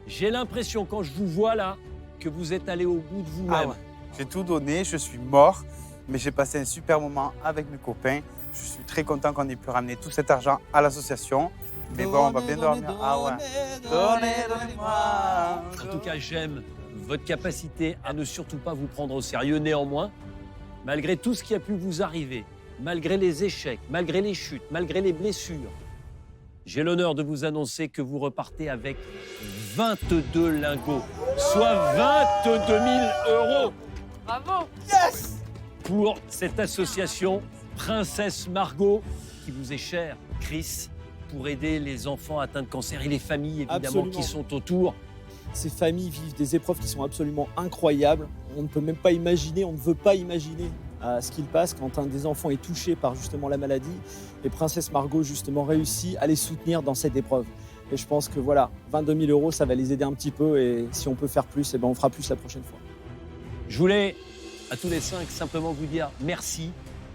j'ai l'impression quand je vous vois là que vous êtes allé au bout de vous-même. J'ai tout donné, je suis mort, mais j'ai passé un super moment avec mes copains. Je suis très content qu'on ait pu ramener tout cet argent à l'association. Mais bon, on va bien dormir. Donnez-moi. En tout cas, j'aime votre capacité à ne surtout pas vous prendre au sérieux. Néanmoins, malgré tout ce qui a pu vous arriver, malgré les échecs, malgré les chutes, malgré les blessures, j'ai l'honneur de vous annoncer que vous repartez avec 22 lingots, soit 22 000 €. Bravo! Yes! Pour cette association Princesse Margot, qui vous est chère, Chris, pour aider les enfants atteints de cancer et les familles, évidemment, qui sont autour. Ces familles vivent des épreuves qui sont absolument incroyables. On ne peut même pas imaginer, on ne veut pas imaginer ce qu'il passe quand un des enfants est touché par justement la maladie. Et Princesse Margot, justement, réussit à les soutenir dans cette épreuve. Et je pense que voilà, 22 000 €, ça va les aider un petit peu. Et si on peut faire plus, on fera plus la prochaine fois. Je voulais, à tous les 5, simplement vous dire merci,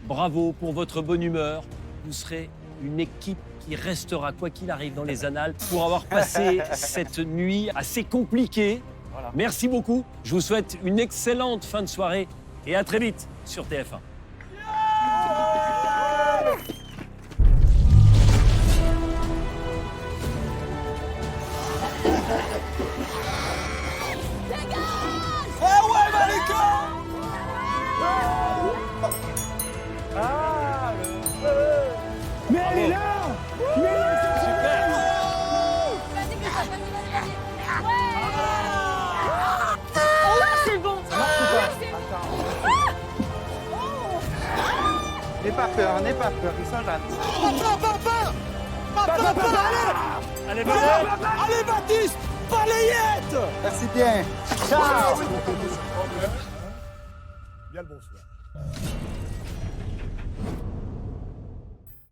bravo pour votre bonne humeur. Vous serez une équipe qui restera, quoi qu'il arrive, dans les annales pour avoir passé cette nuit assez compliquée. Voilà. Merci beaucoup. Je vous souhaite une excellente fin de soirée et à très vite sur TF1. Mais elle est là! C'est bon! N'aie pas peur, ils sont gentils. Allez, Baptiste! Balayette! Merci bien. Ciao! Bien le bonsoir.